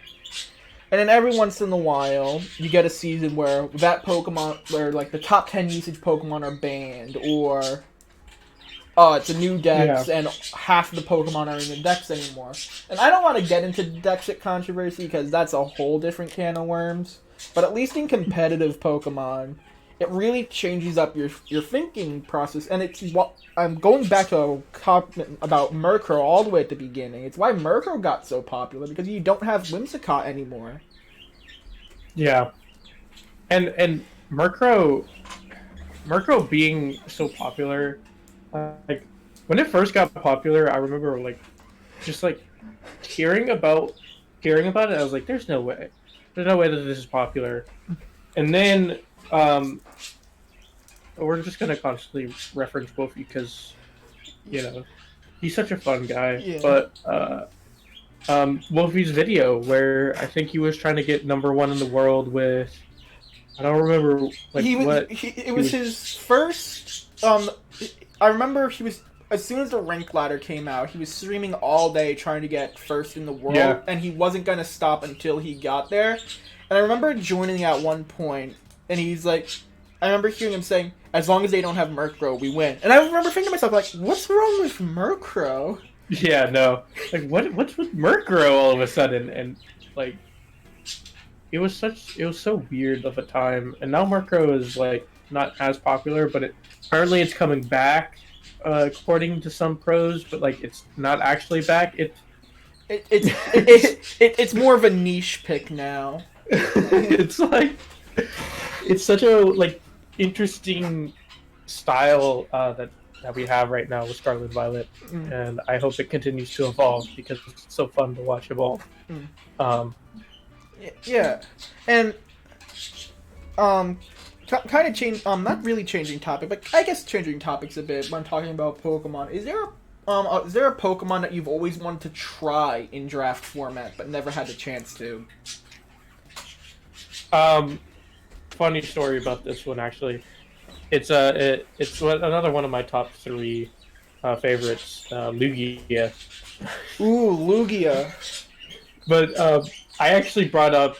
And then every once in a while, you get a season where that Pokemon, where like the top 10 usage Pokemon are banned, or it's a new dex Yeah. and half of the Pokemon aren't in the dex anymore. And I don't want to get into dex controversy because that's a whole different can of worms. But at least in competitive Pokemon, it really changes up your thinking process. And it's what I'm going back to a comment about Murkrow all the way at the beginning. It's why Murkrow got so popular because you don't have Whimsicott anymore. Yeah. And Murkrow being so popular, like when it first got popular, I remember like just like hearing about it. I was like, "There's no way, that this is popular." And then we're just gonna constantly reference Wolfie because he's such a fun guy. Yeah. But Wolfie's video where I think he was trying to get #1 in the world with. I don't remember It was his first. I remember he was as soon as the rank ladder came out, he was streaming all day trying to get first in the world, and he wasn't gonna stop until he got there. And I remember joining at one point, and he's like, I remember hearing him saying, "As long as they don't have Murkrow, we win." And I remember thinking to myself, like, what's wrong with Murkrow? Yeah, no, like what's with Murkrow all of a sudden, and like. It was so weird of a time, and now Murkrow is like not as popular, but apparently it's coming back, according to some pros, but like it's not actually back. It's more of a niche pick now. It's like it's such a like interesting style that we have right now with Scarlet and Violet, and I hope it continues to evolve because it's so fun to watch evolve. Yeah, and kind of change. Not really changing topic, but I guess changing topics a bit when talking about Pokemon. Is there a Pokemon that you've always wanted to try in draft format but never had the chance to? Funny story about this one actually. It's another one of my top 3 favorites, Lugia. Ooh, Lugia. But I actually brought up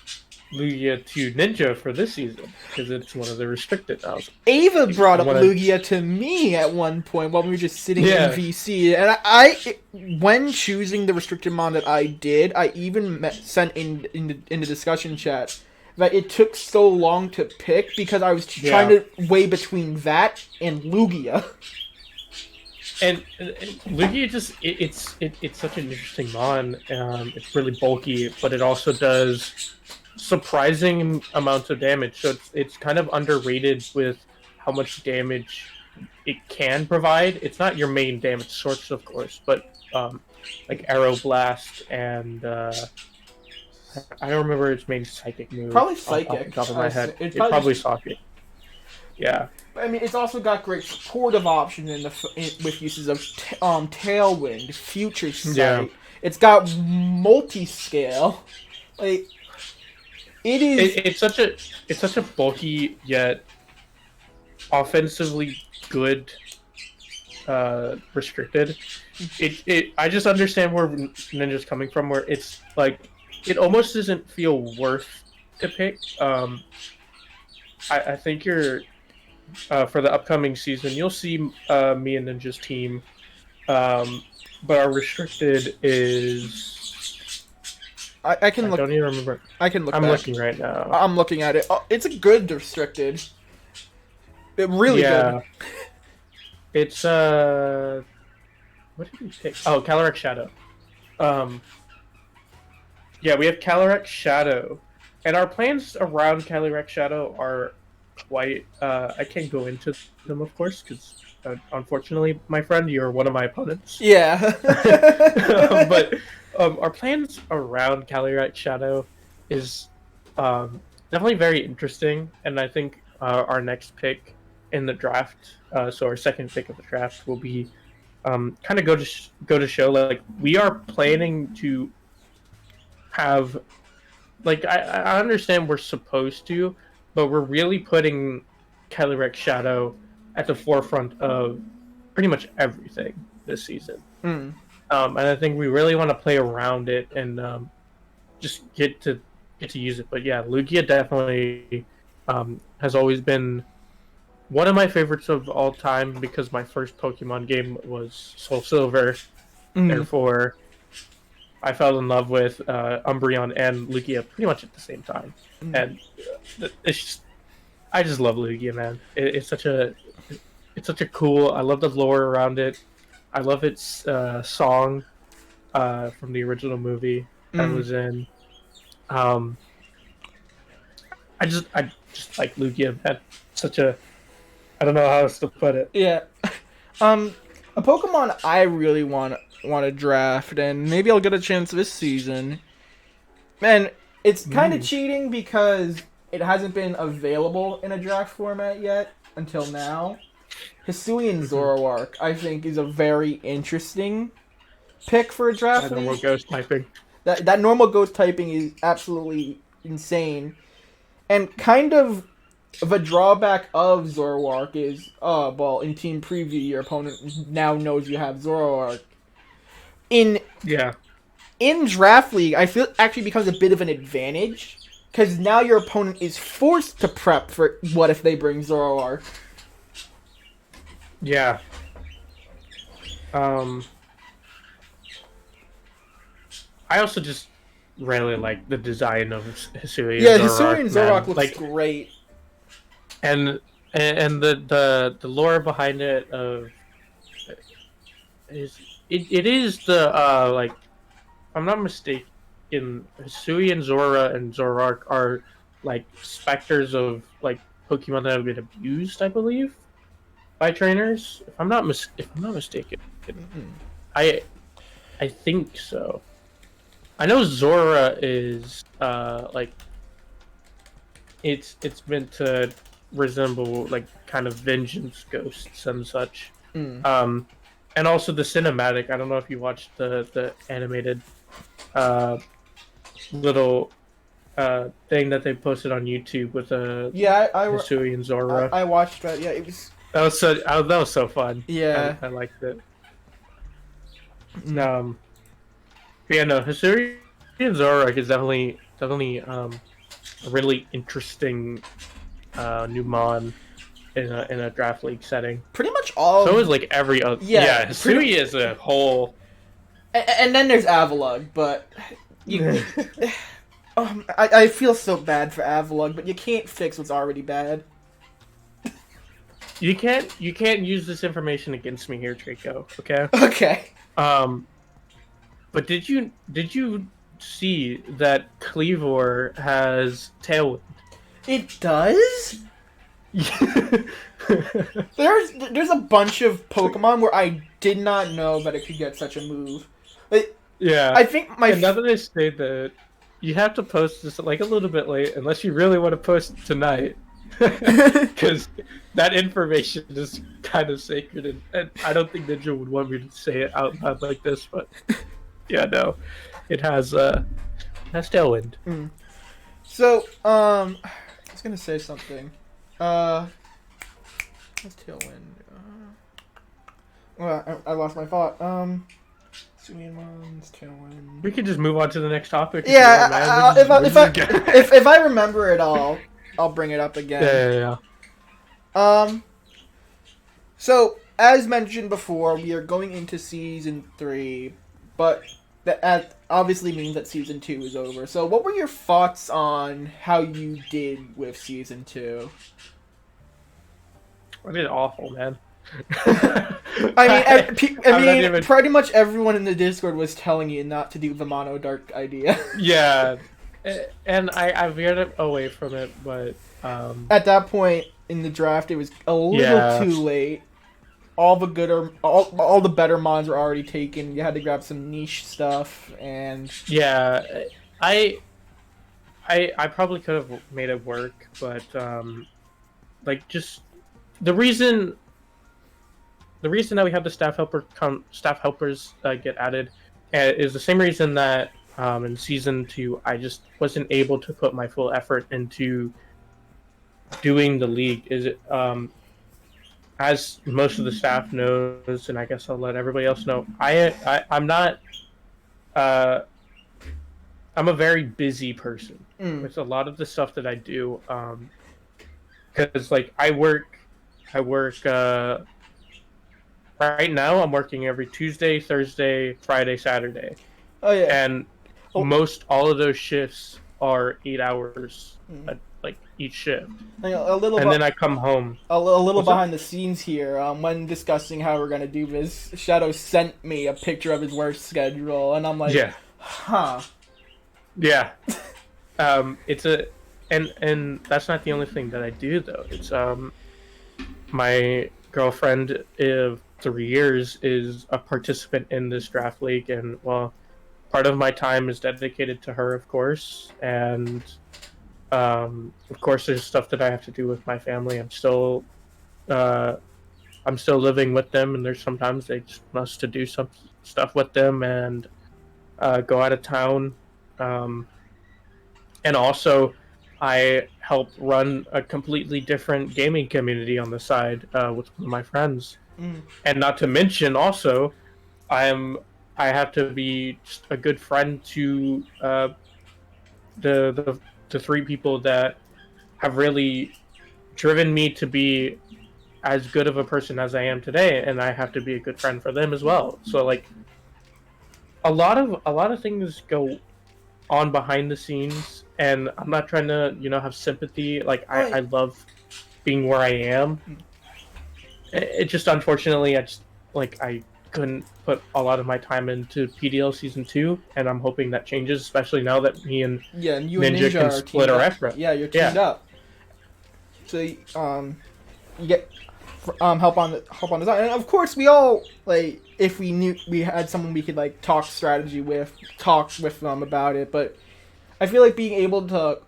Lugia to Ninja for this season because it's one of the restricted now. Ava brought up Lugia to me at one point while we were just sitting in VC, and I when choosing the restricted mon that I did, I even sent in the discussion chat that it took so long to pick because I was trying to weigh between that and Lugia. And Lugia it's such an interesting mon. It's really bulky, but it also does surprising amounts of damage. So it's kind of underrated with how much damage it can provide. It's not your main damage source, of course, but like Arrow Blast and I don't remember its main psychic move. Probably Psychic. Off the top of my head, it's probably Psychic. Yeah. I mean, it's also got great supportive options with uses of Tailwind, Future Sight. Yeah. It's got multi-scale. Like it is. It's such a bulky yet offensively good restricted. I just understand where Ninja's coming from. Where it's like it almost doesn't feel worth to pick. I think you're. For the upcoming season, you'll see me and Ninja's team, but our restricted is. I can look. I don't even remember. I can look. I'm looking right now. I'm looking at it. Oh, it's a good restricted. It really good. It's what did we pick? Oh, Calyrex Shadow. Yeah, we have Calyrex Shadow, and our plans around Calyrex Shadow are quite. I can't go into them, of course, because unfortunately, my friend, you're one of my opponents. Yeah. But our plans around Calyrex Shadow is definitely very interesting, and I think our next pick in the draft, so our second pick of the draft, will be kind of go to show like we are planning to have like I understand we're supposed to, but we're really putting Calyrex Shadow at the forefront of pretty much everything this season. Mm. And I think we really want to play around it and just get to use it. But yeah, Lugia definitely has always been one of my favorites of all time because my first Pokemon game was Soul Silver. Mm. Therefore, I fell in love with Umbreon and Lugia pretty much at the same time, and it's just, I just love Lugia, man. It's such a cool. I love the lore around it. I love its song from the original movie that was in. I just like Lugia, man. Such a, I don't know how else to put it. Yeah. A Pokemon I really want to draft, and maybe I'll get a chance this season. Man, it's kind of cheating because it hasn't been available in a draft format yet until now. Hisuian Zoroark, I think, is a very interesting pick for a draft. That normal ghost typing. That normal ghost typing is absolutely insane, and kind of a drawback of Zoroark is, in team preview, your opponent now knows you have Zoroark. In Draft League, I feel it actually becomes a bit of an advantage, because now your opponent is forced to prep for what if they bring Zoroark. Yeah. I also just really like the design of Hisuian Zoroark. Yeah, Hisuian Zoroark looks great. And the lore behind it it is the like, if I'm not mistaken, Hisuian Zora and Zoroark are like specters of like Pokemon that have been abused, I believe, by trainers. If I'm not mistaken, I think so. I know Zora is like it's meant to resemble like kind of vengeance ghosts and such. And also the cinematic. I don't know if you watched the animated little thing that they posted on YouTube with Hisuian Zora. I watched that. Yeah, it was. That was so fun. Yeah, I liked it. Yeah, no, Hisuian Zoroark is definitely a really interesting new mon in a draft league setting. Pretty much all. So is like every other. Yeah, Hisui is a whole. And then there's Avalugg, but I feel so bad for Avalugg, but you can't fix what's already bad. You can't use this information against me here, Draco. Okay. Okay. But did you see that Cleavor has Tailwind? It does? There's a bunch of Pokemon where I did not know that it could get such a move. Yeah. I think my... Now that I say that, you have to post this like a little bit late, unless you really want to post it tonight. Because that information is kind of sacred, and I don't think Ninja would want me to say it out loud like this, but yeah, no. It has Tailwind. So, I was gonna say something. What's Tailwind? Well, I lost my thought. Tailwind. We could just move on to the next topic. Yeah, if I remember it all, I'll bring it up again. Yeah. So, as mentioned before, we are going into Season 3, but that obviously means that Season 2 is over. So, what were your thoughts on how you did with Season 2? I did awful, man. I mean, pretty much everyone in the Discord was telling you not to do the Mono Dark idea. Yeah, and I veered away from it, but at that point in the draft, it was a little too late. All the better mons were already taken. You had to grab some niche stuff, and I probably could have made it work, but like just the reason that we have the staff helpers get added is the same reason that In season 2, I just wasn't able to put my full effort into doing the league. Is it as most of the staff knows, and I guess I'll let everybody else know. I'm not. Uh, I'm a very busy person with a lot of the stuff that I do. Because like I work. Right now, I'm working every Tuesday, Thursday, Friday, Saturday, Oh yeah. and Oh, most all of those shifts are 8 hours, like each shift. a little And bu- then I come home. a little What's up? behind the scenes here. When discussing how we're gonna do this, Shadow sent me a picture of his work schedule, and I'm like, Yeah, huh. yeah. It's a, and that's not the only thing that I do though. It's my girlfriend of 3 years is a participant in this draft league, and well, part of my time is dedicated to her, of course, and of course, there's stuff that I have to do with my family. Uh, I'm still living with them, and there's sometimes they just want us to do some stuff with them and go out of town. Um, and also, I help run a completely different gaming community on the side with one of my friends. Mm. And not to mention, also, I'm I have to be just a good friend to the the three people that have really driven me to be as good of a person as I am today, and I have to be a good friend for them as well. So like a lot of things go on behind the scenes, and I'm not trying to have sympathy. Like Oh, I love being where I am. It just unfortunately I couldn't put a lot of my time into PDL season 2, and I'm hoping that changes, especially now that me and yeah, and you and Ninja Ninja can are split teamed our up. effort. Yeah, you're teamed Yeah. up. So you get help on the side, and of course we all like if we knew we had someone we could like talk strategy with, talk with them about it. But I feel like being able to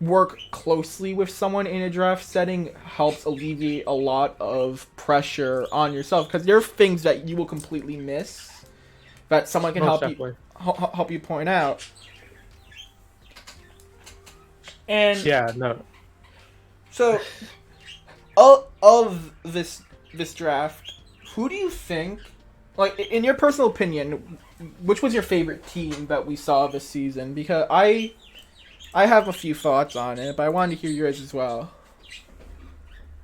work closely with someone in a draft setting helps alleviate a lot of pressure on yourself because there are things that you will completely miss that someone can Most help you definitely. help you point out. And Yeah, no. so, of this draft, who do you think, like in your personal opinion, which was your favorite team that we saw this season? Because I have a few thoughts on it, but I wanted to hear yours as well.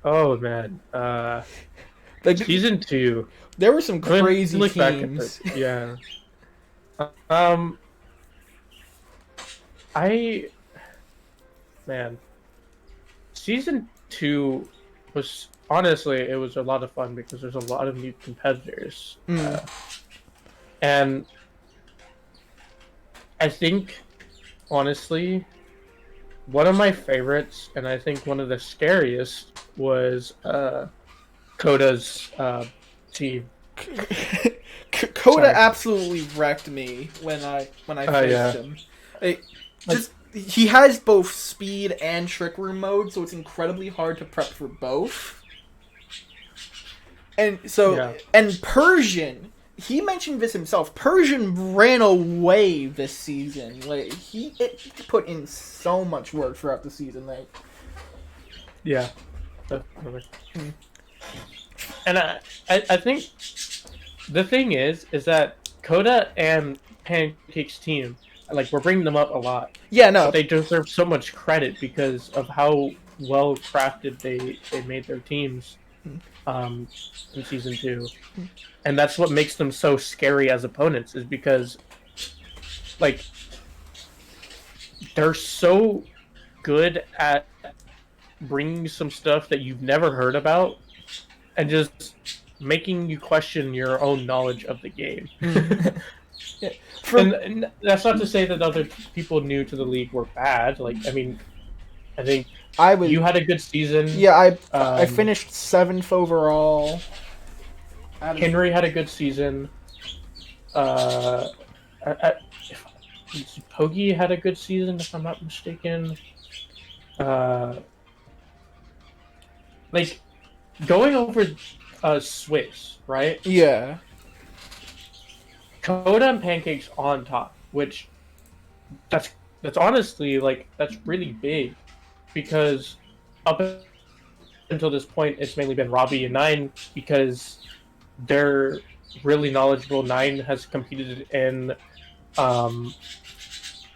Oh man. Like Season 2. there were some I mean, crazy look back at it. teams. Yeah. Um I man, season 2 was honestly it was a lot of fun because there's a lot of new competitors. Mm. And I think honestly one of my favorites, and I think one of the scariest, was Coda's team. Coda Sorry. absolutely wrecked me when I faced Yeah. him. Just he has both speed and trick room mode, so it's incredibly hard to prep for both. And so Yeah. and Persian, he mentioned this himself. Persian ran away this season. Like he put in so much work throughout the season. Like Yeah. Definitely. And I think the thing is that Coda and Pancake's team, like we're bringing them up a lot, yeah, but no, they deserve so much credit because of how well crafted they made their teams in season 2, and that's what makes them so scary as opponents. Is because like they're so good at bringing some stuff that you've never heard about and just making you question your own knowledge of the game. yeah. And that's not to say that other people new to the league were bad. Like, I mean, I think I was you had a good season. yeah I Um, finished 7th overall. Henry had a good season. Uh, Pogi had a good season, if I'm not mistaken. Like, going over Swiss, right? Yeah. Coda and Pancakes on top, which that's that's honestly like that's really big because up until this point it's mainly been Robbie and Nine because they're really knowledgeable. Nine has competed in um,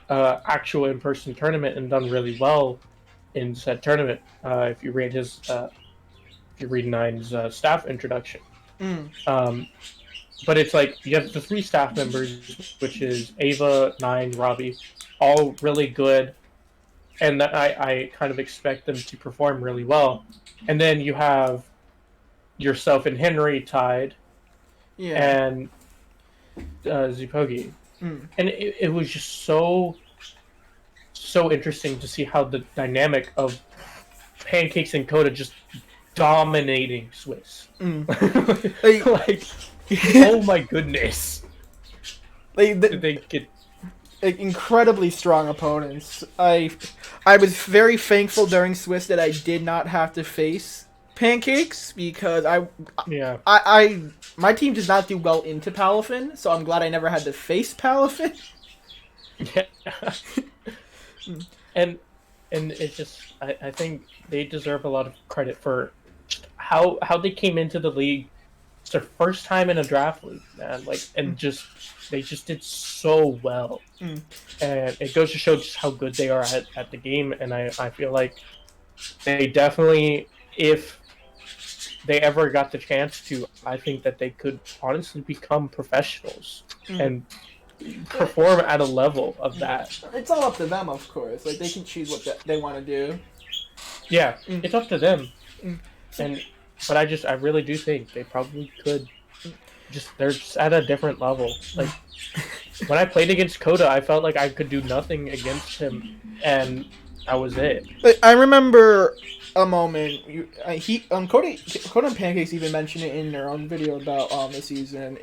actual in-person tournament and done really well in said tournament. If you read Nine's staff introduction, Mm. um, but it's like you have the three staff members, which is Ava, Nine, Robbie, all really good, and I kind of expect them to perform really well. And then you have yourself and Henry tied, Yeah. and Zupogi, Mm. and it was just so interesting to see how the dynamic of Pancakes and Coda just dominating Swiss. Mm. Like, oh my goodness. Did they get like incredibly strong opponents. I was very thankful during Swiss that I did not have to face Pancakes because yeah. I my team does not do well into Palafin, so I'm glad I never had to face Palafin. Yeah. and it's just I think they deserve a lot of credit for how they came into the league. It's their first time in a draft league, man. Like and just they just did so well. Mm. And it goes to show just how good they are at the game, and I feel like they definitely, if they ever got the chance to, I think that they could honestly become professionals and perform at a level of that. It's all up to them, of course. Like they can choose what they want to do. Yeah, it's up to them. And but I really do think they probably could. They're just at a different level. Like when I played against Coda, I felt like I could do nothing against him, and that was it. I remember a moment. Coda and Pancakes even mentioned it in their own video about the season.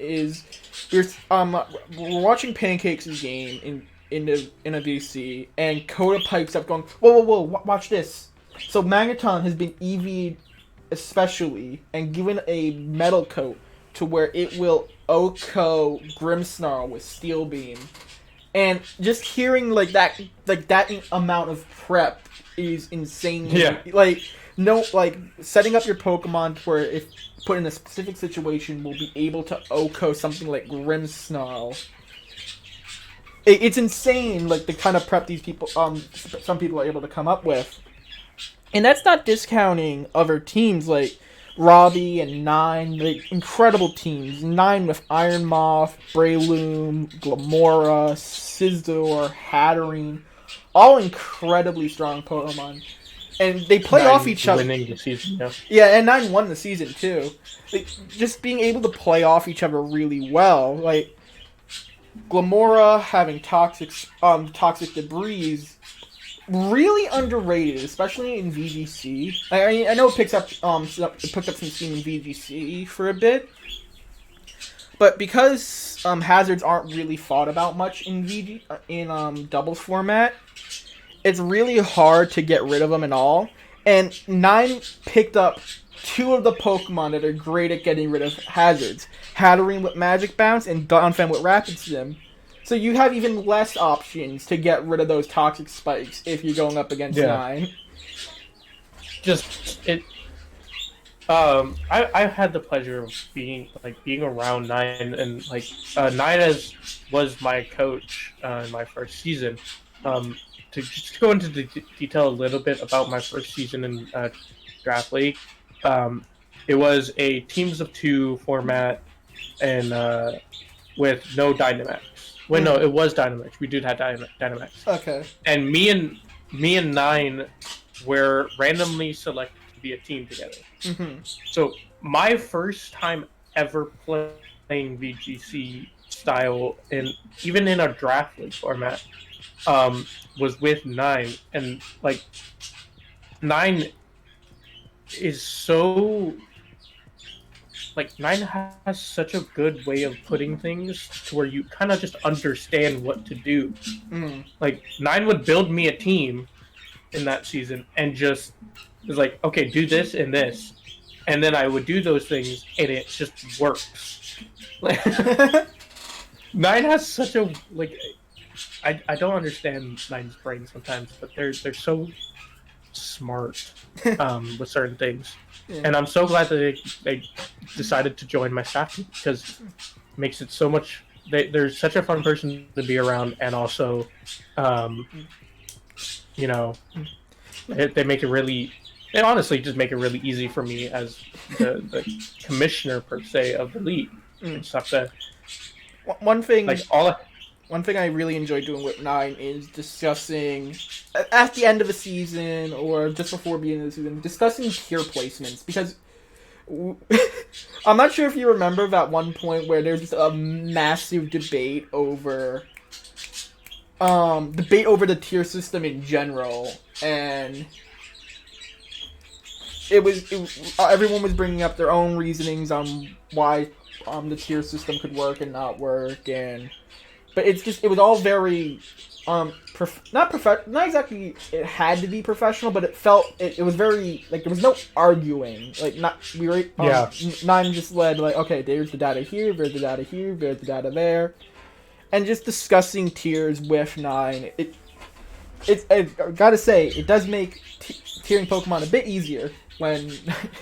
We're watching Pancakes' game in a VC, and Coda pipes up, going, "Whoa! Watch this!" So Magneton has been EV'd especially and given a metal coat to where it will OHKO Grimmsnarl with Steel Beam. And just hearing that amount of prep is insane. Yeah. Setting up your Pokemon where if put in a specific situation will be able to OHKO something like Grimmsnarl. It's insane, like the kind of prep these people, some people are able to come up with. And that's not discounting other teams like Robbie and Nine, like incredible teams. Nine with Iron Moth, Breloom, Glamora, Sizzor, Hatterene, all incredibly strong Pokemon. And they play Nine off each other. Winning the season, yeah. Yeah, and Nine won the season too. Like, just being able to play off each other really well. Like Glamora having toxic debris. Really underrated, especially in VGC. I know it picked up some steam in VGC for a bit, but because hazards aren't really thought about much in doubles format, it's really hard to get rid of them at all. And Nine picked up two of the Pokemon that are great at getting rid of hazards: Hatterene with Magic Bounce and Donphan with Rapid Stim. So you have even less options to get rid of those toxic spikes if you're going up against Nine. I had the pleasure of being around Nine, and Nine was my coach in my first season. To just go into the detail a little bit about my first season in Draft League, it was a teams of two format and with no Dynamax. Wait, no, it was Dynamax. We did have Dynamax. Okay. And me and Nine were randomly selected to be a team together. Mm-hmm. So my first time ever playing VGC style, and even in a draft league format, was with Nine, and Nine is so. Nine has such a good way of putting things to where you kind of just understand what to do. Nine would build me a team in that season and just was like, okay, do this and this. And then I would do those things and it just works. Nine has such a, I don't understand Nine's brain sometimes, but they're so smart with certain things, Yeah. and I'm so glad that they decided to join my staff team because it makes it so much. They're such a fun person to be around, and also, um, you know, they make it really. They honestly just make it really easy for me as the commissioner per se of the league. I just have to One thing like all. One thing I really enjoy doing with Nine is discussing, at the end of the season or just before beginning of the season, discussing tier placements. Because I'm not sure if you remember that one point where there's just a massive debate over the tier system in general, and everyone was bringing up their own reasonings on why the tier system could work and not work, but it was all very not exactly it had to be professional, but it was very like there was no arguing, like not we were Nine just led like, okay, there's the data here, there's the data here, there's the data there, and just discussing tiers with Nine. I gotta say, it does make tiering Pokemon a bit easier when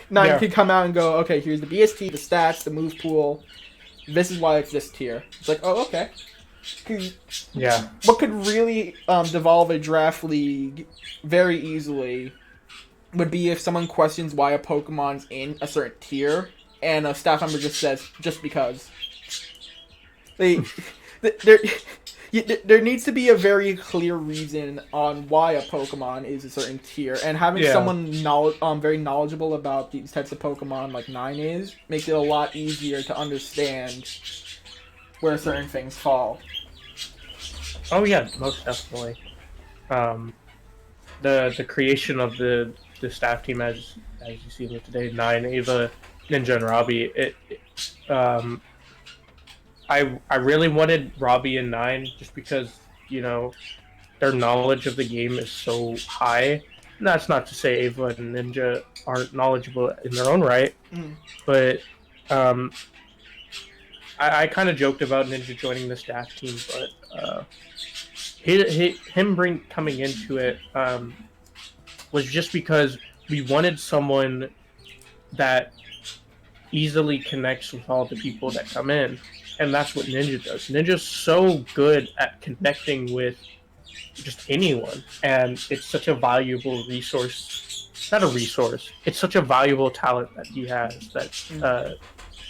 Nine can come out and go, okay, here's the BST, the stats, the move pool. This is why it's this tier. It's like, oh, okay. Yeah. What could really devolve a draft league very easily would be if someone questions why a Pokemon's in a certain tier, and a staff member just says, just because. There needs to be a very clear reason on why a Pokemon is a certain tier, and having someone very knowledgeable about these types of Pokemon like Nine makes it a lot easier to understand where certain things fall. Oh yeah, most definitely. The creation of the staff team as you see here today, Nine, Ava, Ninja, and Robbie. I really wanted Robbie and Nine just because, their knowledge of the game is so high. And that's not to say Ava and Ninja aren't knowledgeable in their own right, but I kind of joked about Ninja joining the staff team, but him coming into it was just because we wanted someone that easily connects with all the people that come in. And that's what Ninja does. Ninja's so good at connecting with just anyone. And it's such a valuable resource. Not a resource. It's such a valuable talent that he has that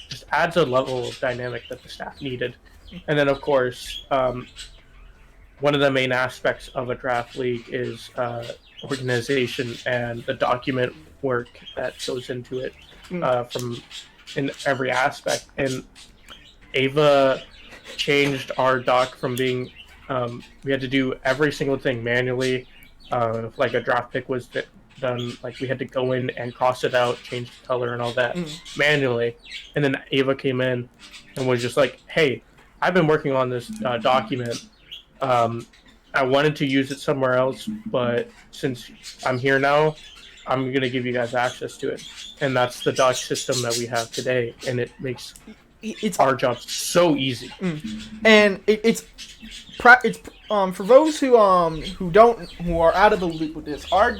just adds a level of dynamic that the staff needed. And then, of course, one of the main aspects of a draft league is organization and the document work that goes into it from in every aspect. And Ava changed our doc from being we had to do every single thing manually. If like a draft pick was done, like we had to go in and cross it out, change the color and all that manually. And then Ava came in and was just like, hey, I've been working on this document. I wanted to use it somewhere else, but since I'm here now, I'm going to give you guys access to it. And that's the doc system that we have today, and it makes our job so easy. And it's for those who are out of the loop with this, our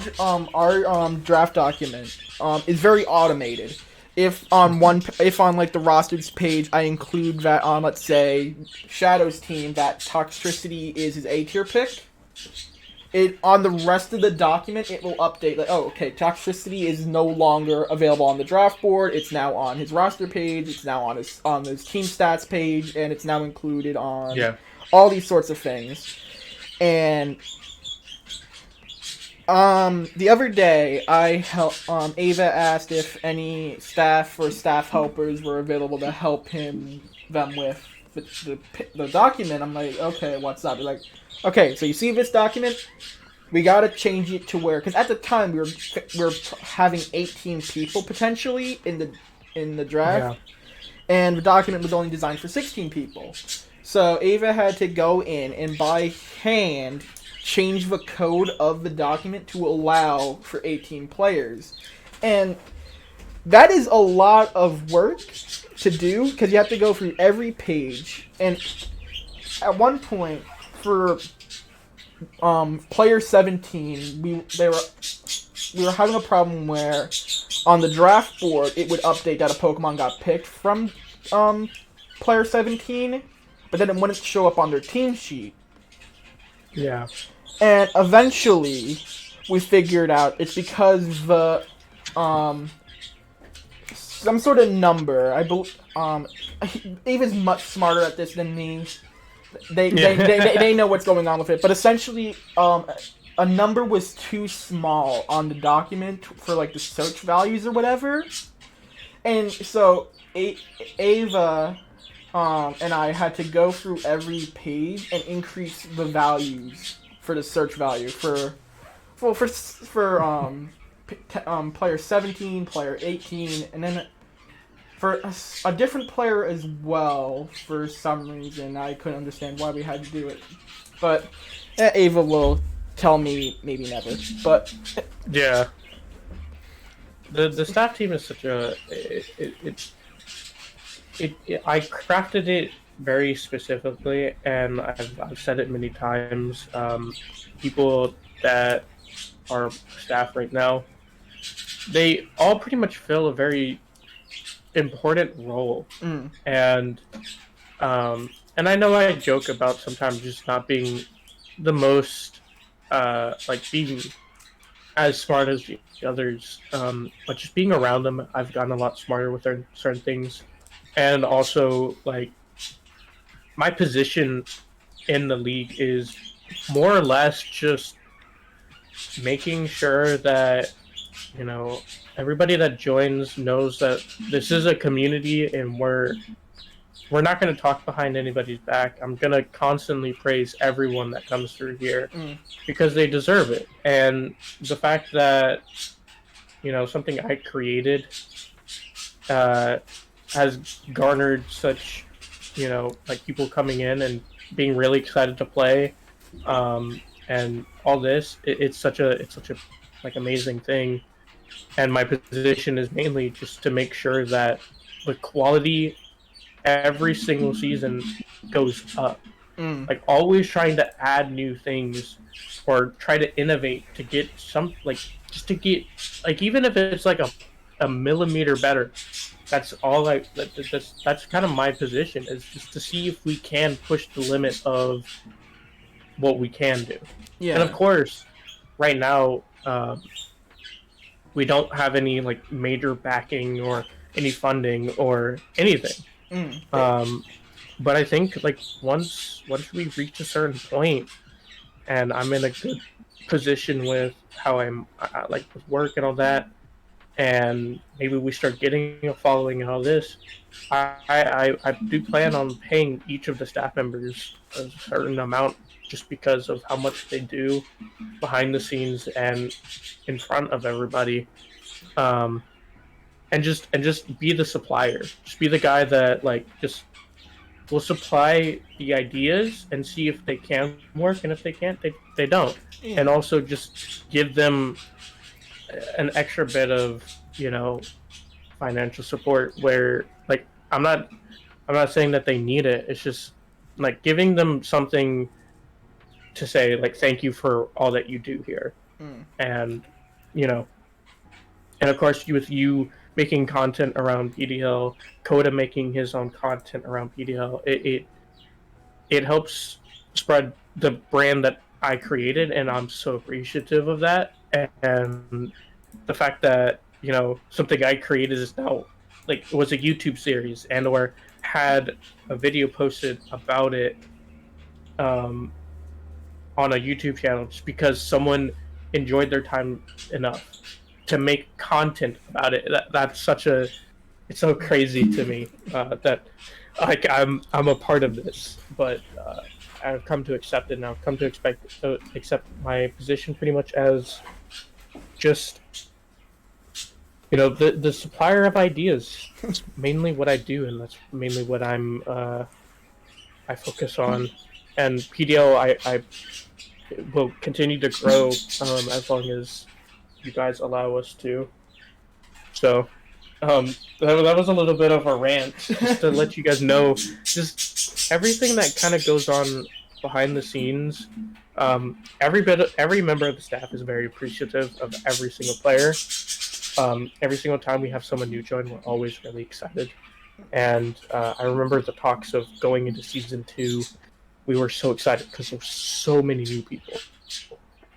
draft document is very automated. If on like the rosters page I include that on, let's say, Shadow's team, that Toxtricity is his A tier pick, on the rest of the document it will update like, oh, okay, Toxtricity is no longer available on the draft board. It's now on his roster page. It's now on his team stats page, and it's now included on all these sorts of things. And the other day, Ava asked if any staff or staff helpers were available to help them with the document. I'm like, okay, what's up? They're like, okay, so you see this document? We gotta change it to where, because at the time we were having 18 people potentially in the draft, and the document was only designed for 16 people. So Ava had to go in and by hand change the code of the document to allow for 18 players. And that is a lot of work to do, because you have to go through every page. And at one point, for player 17, we were having a problem where on the draft board it would update that a Pokemon got picked from player 17, but then it wouldn't show up on their team sheet. Yeah. And eventually we figured out it's because the some sort of number. Eva's much smarter at this than me. They know what's going on with it, but essentially, a number was too small on the document for like the search values or whatever, and so Ava and I had to go through every page and increase the values for the search value for player 17, player 18, and then for a different player as well. For some reason, I couldn't understand why we had to do it. But Ava will tell me maybe never. But yeah, the staff team is such a I crafted it very specifically, and I've said it many times. People that are staff right now, they all pretty much fill a very important role. And I know I joke about sometimes just not being the most being as smart as the others, but just being around them, I've gotten a lot smarter with certain things. And also, like, my position in the league is more or less just making sure that, you know, everybody that joins knows that this is a community, and we're not going to talk behind anybody's back. I'm going to constantly praise everyone that comes through here because they deserve it. And the fact that, you know, something I created has garnered such, you know, like, people coming in and being really excited to play, and all this, it's such a like amazing thing. And my position is mainly just to make sure that the quality every single season goes up. Like, always trying to add new things or try to innovate to get some, like, just to get, like, even if it's like a millimeter better. That's all that's kind of my position, is just to see if we can push the limit of what we can do. yeah, And of course, right now, we don't have any, like, major backing or any funding or anything. But I think, like, once we reach a certain point, and I'm in a good position with how I'm like with work and all that, and maybe we start getting a following and all this, I do plan on paying each of the staff members a certain amount, just because of how much they do behind the scenes and in front of everybody, and just be the supplier, just be the guy that, like, just will supply the ideas and see if they can work, and if they can't, they don't. And also just give them an extra bit of, you know, financial support, where, like, I'm not saying that they need it. It's just, like, giving them something to say, like, thank you for all that you do here. And, you know, and of course, with you making content around PDL, Coda making his own content around PDL, it helps spread the brand that I created, and I'm so appreciative of that. And the fact that, you know, something I created is now, like, it was a YouTube series, and or had a video posted about it on a YouTube channel, just because someone enjoyed their time enough to make content about it. That's such a, it's so crazy to me that, like, I'm a part of this, but I've come to accept it now. I've come to accept my position pretty much as just, you know, the supplier of ideas. That's mainly what I do, and that's mainly what I focus on. And PDL, I will continue to grow as long as you guys allow us to. So that was a little bit of a rant, just to let you guys know just everything that kind of goes on behind the scenes, every member of the staff is very appreciative of every single player. Every single time we have someone new join, we're always really excited. And I remember the talks of going into season 2. We were so excited because there were so many new people,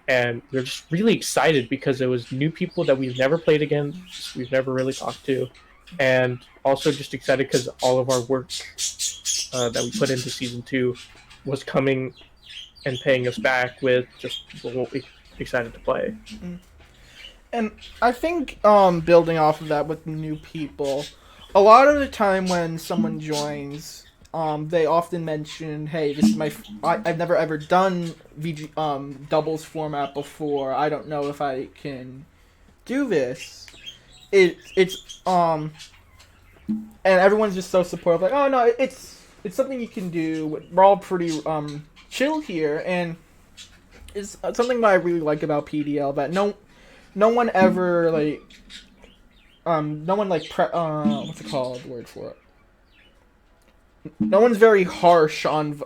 and we were just really excited because it was new people that we've never played against, we've never really talked to, and also just excited because all of our work that we put into season 2 was coming and paying us back with just people excited to play. And I think building off of that with new people, a lot of the time when someone joins, they often mention, "Hey, this is I've never ever done doubles format before. I don't know if I can do this." And everyone's just so supportive, like, "Oh no, it's something you can do. We're all pretty chill here," and it's something that I really like about PDL, that no one ever what's it called? The word for it. No one's very harsh on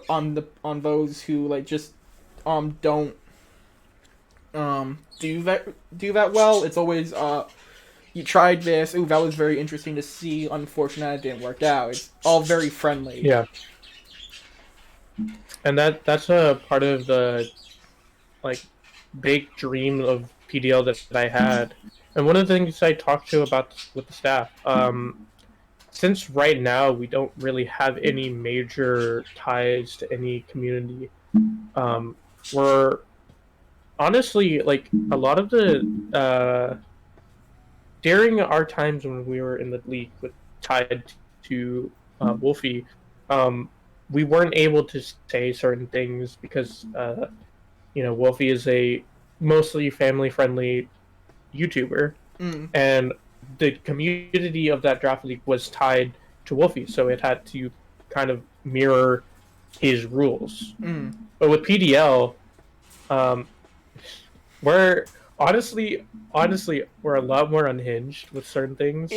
those who just don't do that well. It's always you tried this. Ooh, that was very interesting to see. Unfortunate it didn't work out. It's all very friendly. Yeah. And that's a part of the big dream of PDL that I had. And one of the things I talked to about with the staff, since right now we don't really have any major ties to any community, we're honestly a lot of the during our times when we were in the league tied to Wolfie, we weren't able to say certain things because Wolfie is a mostly family-friendly YouTuber, and the community of that draft league was tied to Wolfie, so it had to kind of mirror his rules. But with PDL, we're honestly we're a lot more unhinged with certain things.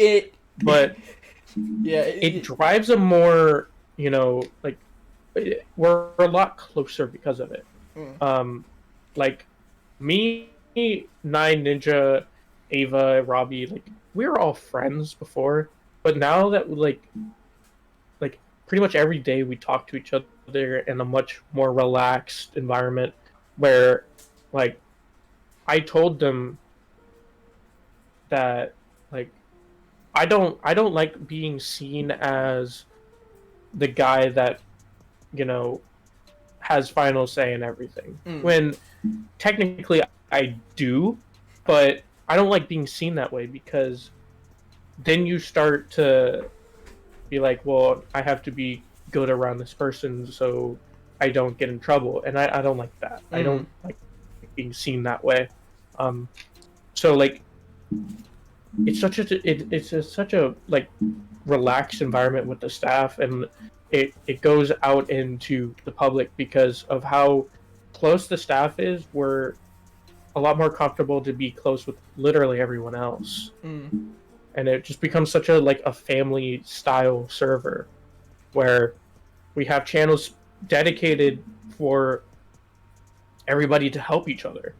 But yeah, it drives a more we're a lot closer because of it. Me, Nine Ninja, Ava, Robbie, we were all friends before, but now that pretty much every day we talk to each other in a much more relaxed environment where I told them that I don't like being seen as the guy that has final say in everything, when technically I do, but I don't like being seen that way, because then you start to be like, well, I have to be good around this person so I don't get in trouble, and I don't like that. I don't like being seen that way. So it's such a relaxed environment with the staff, and it goes out into the public because of how close the staff is. We're a lot more comfortable to be close with literally everyone else, and it just becomes such a family style server where we have channels dedicated for everybody to help each other.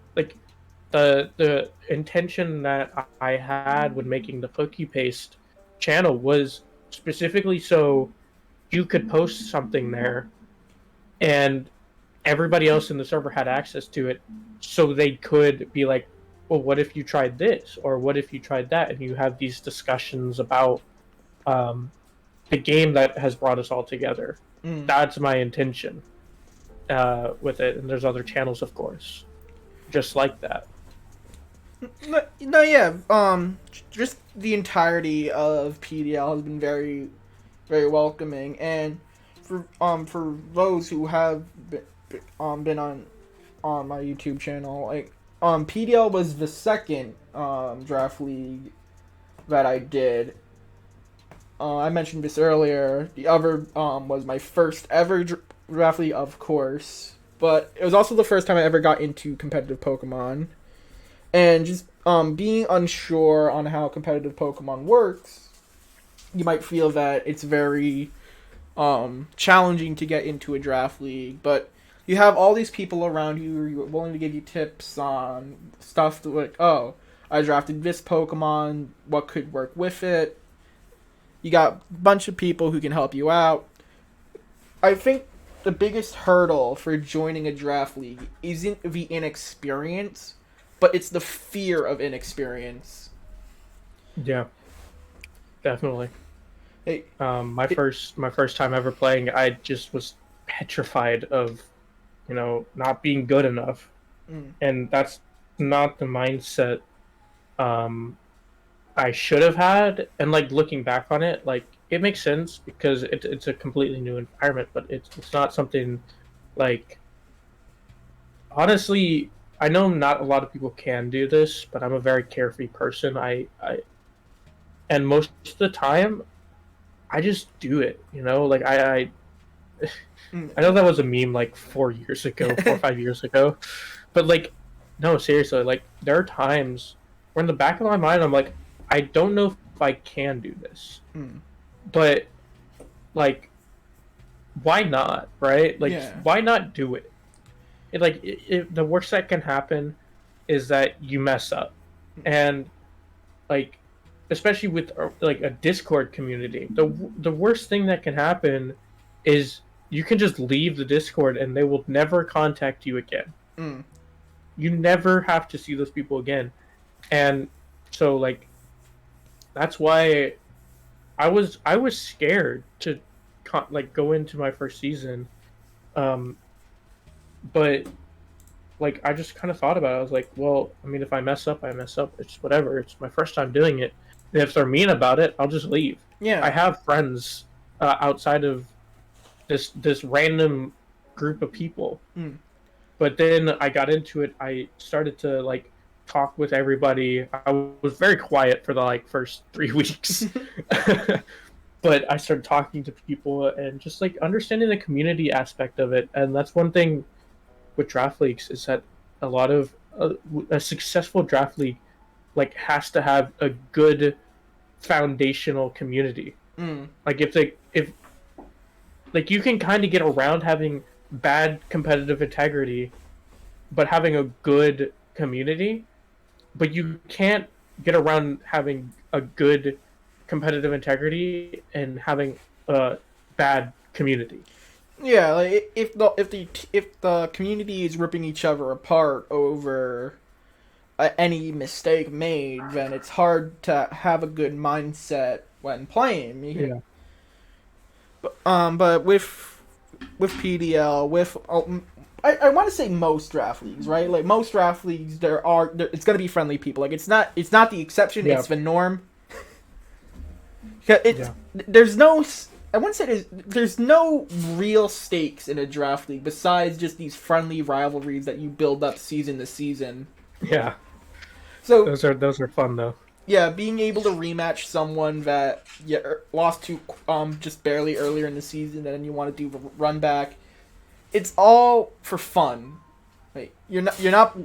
The intention that I had when making the PokePaste channel was specifically so you could post something there and everybody else in the server had access to it, so they could be like, well, what if you tried this, or what if you tried that, and you have these discussions about the game that has brought us all together. That's my intention with it, and there's other channels, of course, just like that. No, yeah. Just the entirety of PDL has been very, very welcoming, and for those who have been on my YouTube channel, PDL was the second draft league that I did. I mentioned this earlier. The other was my first ever draft league, of course, but it was also the first time I ever got into competitive Pokemon. And just being unsure on how competitive Pokemon works, you might feel that it's very challenging to get into a draft league. But you have all these people around you who are willing to give you tips on stuff that, like, oh, I drafted this Pokemon, what could work with it. You got a bunch of people who can help you out. I think the biggest hurdle for joining a draft league isn't the inexperience, but it's the fear of inexperience. Yeah, definitely. Hey, My first time ever playing, I just was petrified of, not being good enough, and that's not the mindset um, I should have had. And like looking back on it, like it makes sense because it's a completely new environment, but it's not something like honestly. I know not a lot of people can do this, but I'm a very carefree person. I and most of the time I just do it, like I know that was a meme like 4 years ago, 4 or 5 years ago, but like, no, seriously, like there are times where in the back of my mind I'm like, I don't know if I can do this, but like, why not, right? Like, yeah. why not do it? The worst that can happen is that you mess up, and like, especially with like a Discord community, the worst thing that can happen is you can just leave the Discord and they will never contact you again. You never have to see those people again. And so like that's why I was scared to like go into my first season. But like I just kind of thought about it. I was like, well, I mean, if I mess up, I mess up. It's whatever. It's my first time doing it. And if they're mean about it, I'll just leave. Yeah. I have friends outside of this random group of people. But then I got into it. I started to like talk with everybody. I was very quiet for the like first 3 weeks. But I started talking to people and just like understanding the community aspect of it. And that's one thing with draft leagues is that a lot of a successful draft league like has to have a good foundational community. Like if like you can kind of get around having bad competitive integrity but having a good community, but you can't get around having a good competitive integrity and having a bad community. Yeah, like if the community is ripping each other apart over any mistake made, then it's hard to have a good mindset when playing. Yeah. But with PDL, I want to say most draft leagues, right? Like most draft leagues, it's gonna be friendly people. Like it's not the exception, Yeah. it's the norm. There's no. I wouldn't say there's no real stakes in a draft league besides just these friendly rivalries that you build up season to season. Yeah. So those are fun though. yeah, being able to rematch someone that you lost to just barely earlier in the season, and then you want to do a run back, it's all for fun. Like you're not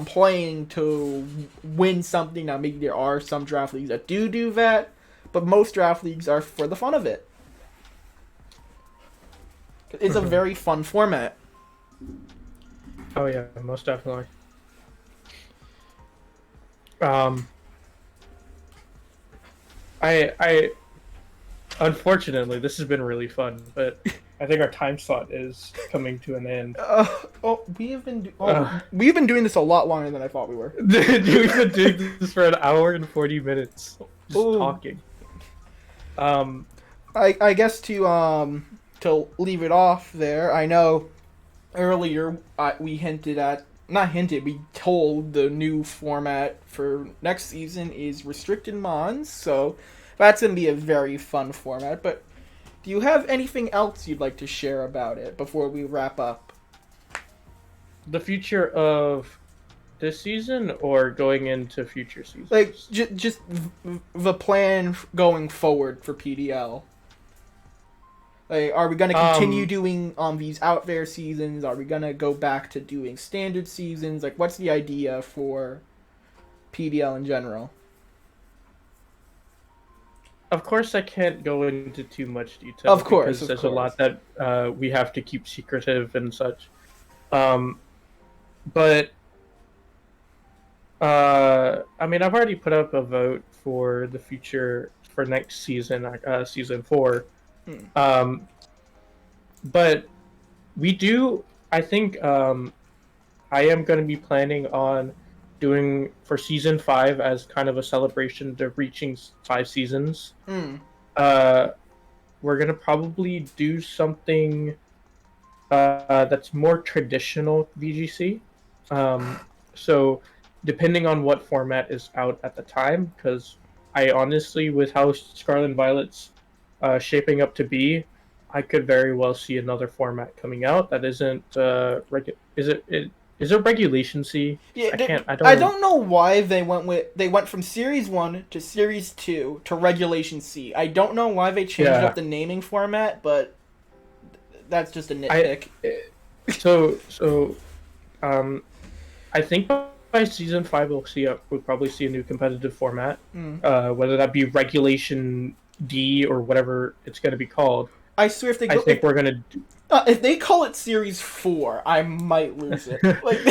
playing to win something. Now maybe there are some draft leagues that do that, but most draft leagues are for the fun of it. It's a very fun format. Oh yeah, most definitely. I unfortunately this has been really fun, but I think our time slot is coming to an end. We've been doing this a lot longer than I thought we were. Dude, we've been doing this for an hour and 40 minutes, just talking. I guess to leave it off there. I know earlier we we told the new format for next season is restricted mons, so that's gonna be a very fun format. But do you have anything else you'd like to share about it before we wrap up? The future of this season or going into future seasons? Like just the plan going forward for PDL. Like, are we going to continue doing these out there seasons? Are we going to go back to doing standard seasons? Like, what's the idea for PDL in general? of course, I can't go into too much detail Of course, because of there's a course. lot that we have to keep secretive and such. Um, but I mean, I've already put up a vote for the future for next season, season 4. Hmm. Um, but we do. I think I am going to be planning on doing for season 5 as kind of a celebration to reaching 5 seasons. Hmm. Uh, we're gonna probably do something that's more traditional VGC. So depending on what format is out at the time, because I honestly, with how Scarlet and Violet's shaping up to be, I could very well see another format coming out that isn't is it Regulation C? Yeah, I can't. I I don't. don't know why they went from Series 1 to Series 2 to Regulation C. I don't know why they changed up Yeah. the naming format, but that's just a I. nitpick. So um I think by season 5 we'll probably see a new competitive format, Mm. whether that be Regulation D or whatever it's going to be called. I swear, if they I go think we're going if they call it Series 4, I might lose it. to. Like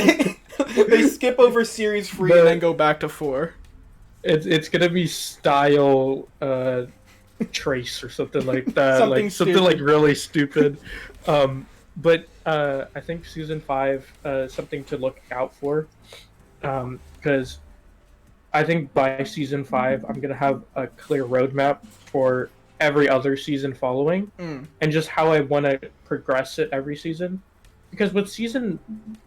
they skip over Series 3 and then the go back to 4. it's going to be style trace or something like that, Something like something like stupid. really stupid. But I think season 5 something to look out for, because I think by season 5, I'm gonna have a clear roadmap for every other season following, Mm. and just how I want to progress it every season. Because with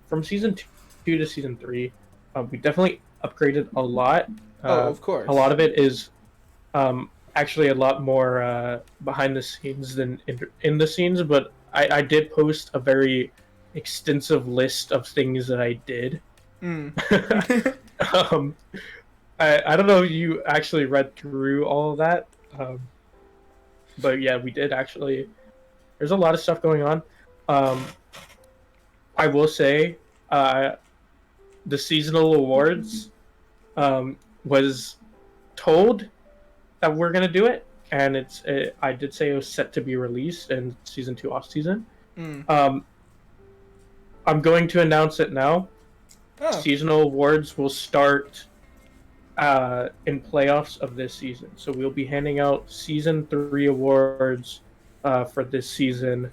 from season 2 to season 3, we definitely upgraded a lot. Oh, of A course. lot of it is actually a lot more behind the scenes than in the scenes, but I did post a very extensive list of things that I did. Mm. um, I don't know if you actually read through all of that, but yeah, we did actually. There's a lot of stuff going on. Um, I will say, uh, the seasonal awards was told that we're gonna do it, and I did say it was set to be released in season 2 off season. Mm. Um, I'm going to announce it now. Oh. Seasonal awards will start in playoffs of this season. So we'll be handing out season 3 awards for this season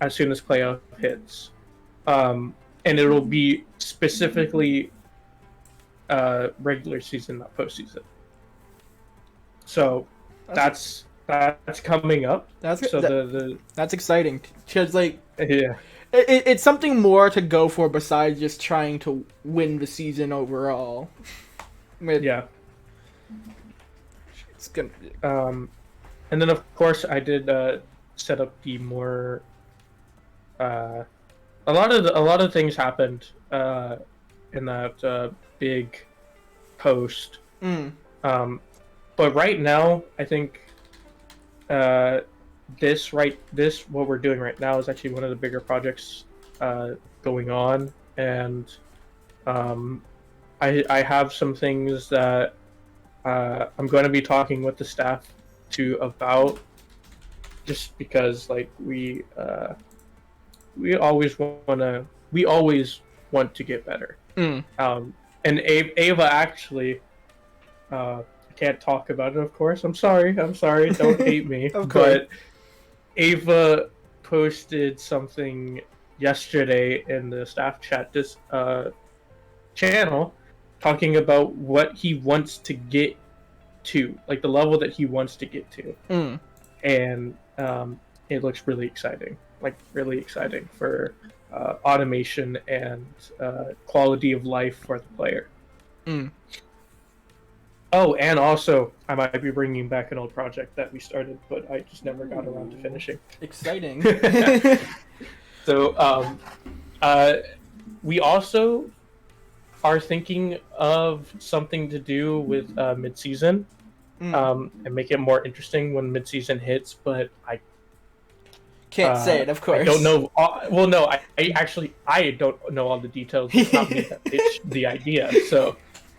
as soon as playoff hits, and it'll be specifically regular season, not postseason. So that's coming up. That's So the that's exciting. Cause like yeah it's something more to go for besides just trying to win the season overall. yeah. It's gonna. And then of course I did set up the more uh, a lot of things happened in that big post. Mm. Um, but right now, I think uh, this what we're doing right now is actually one of the bigger projects going on, and um, I have some things that I'm going to be talking with the staff to about, just because like we always want to get better. Mm. And Ava actually, I can't talk about it, of course. I'm sorry. Don't hate me. Of course. But Ava posted something yesterday in the staff chat, this channel, talking about what he wants to get to, like the level that he wants to get to. Mm. And it looks really exciting, like really exciting for automation and quality of life for the player. Mm. Oh, and also I might be bringing back an old project that we started, but I just never got around to finishing. Exciting. So we also are thinking of something to do with mid-season, and make it more interesting when mid-season hits, but I Can't say it, of course. I don't know. Well, no, I actually don't know all the details. It's not me that pitched the idea. So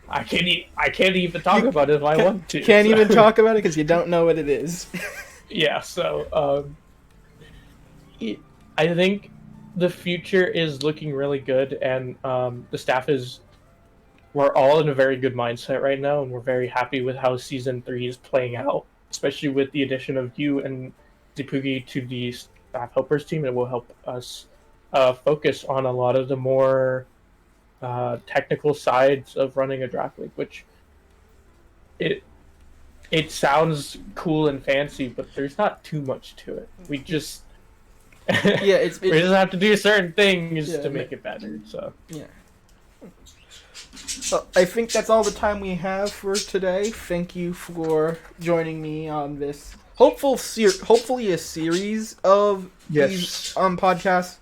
I can't even talk about it if I want to. Can't so. even talk about it because you don't know what it is. Yeah, so I think the future is looking really good, and the staff is. We're all in a very good mindset right now, and we're very happy with how season 3 is playing out, especially with the addition of you and Zipugi to the staff helpers team. It will help us focus on a lot of the more technical sides of running a draft league, which it it sounds cool and fancy, but there's not too much to it. We just Yeah, we just have to do certain things Yeah, to make it better. So yeah. Well, I think that's all the time we have for today. Thank you for joining me on this hopefully a series of these podcasts.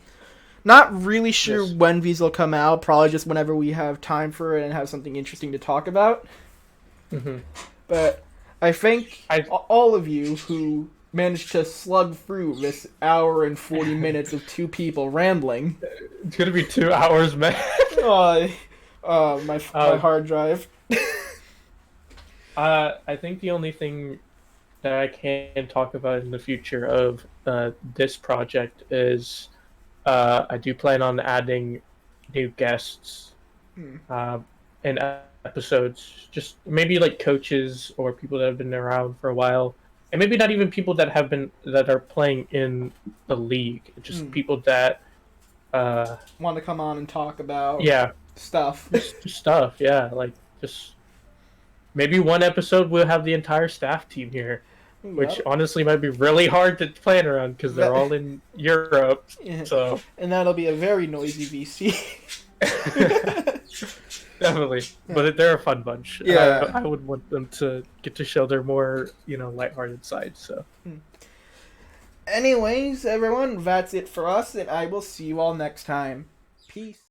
Not really sure Yes. when these will come out. Probably just whenever we have time for it and have something interesting to talk about. Mm-hmm. But I thank all of you who managed to slug through this hour and 40 minutes of two people rambling. It's gonna be 2 hours, man. My hard drive. I think the only thing that I can talk about in the future of this project is I do plan on adding new guests in episodes, just maybe like coaches or people that have been around for a while, and maybe not even people that are playing in the league, just people that want to come on and talk about stuff. stuff, yeah, like just maybe one episode we'll have the entire staff team here, which honestly might be really hard to plan around because they're all in Europe. So and that'll be a very noisy VC. Definitely, but they're a fun bunch. Yeah, I would want them to get to show their more lighthearted side. So, anyways, everyone, that's it for us, and I will see you all next time. Peace.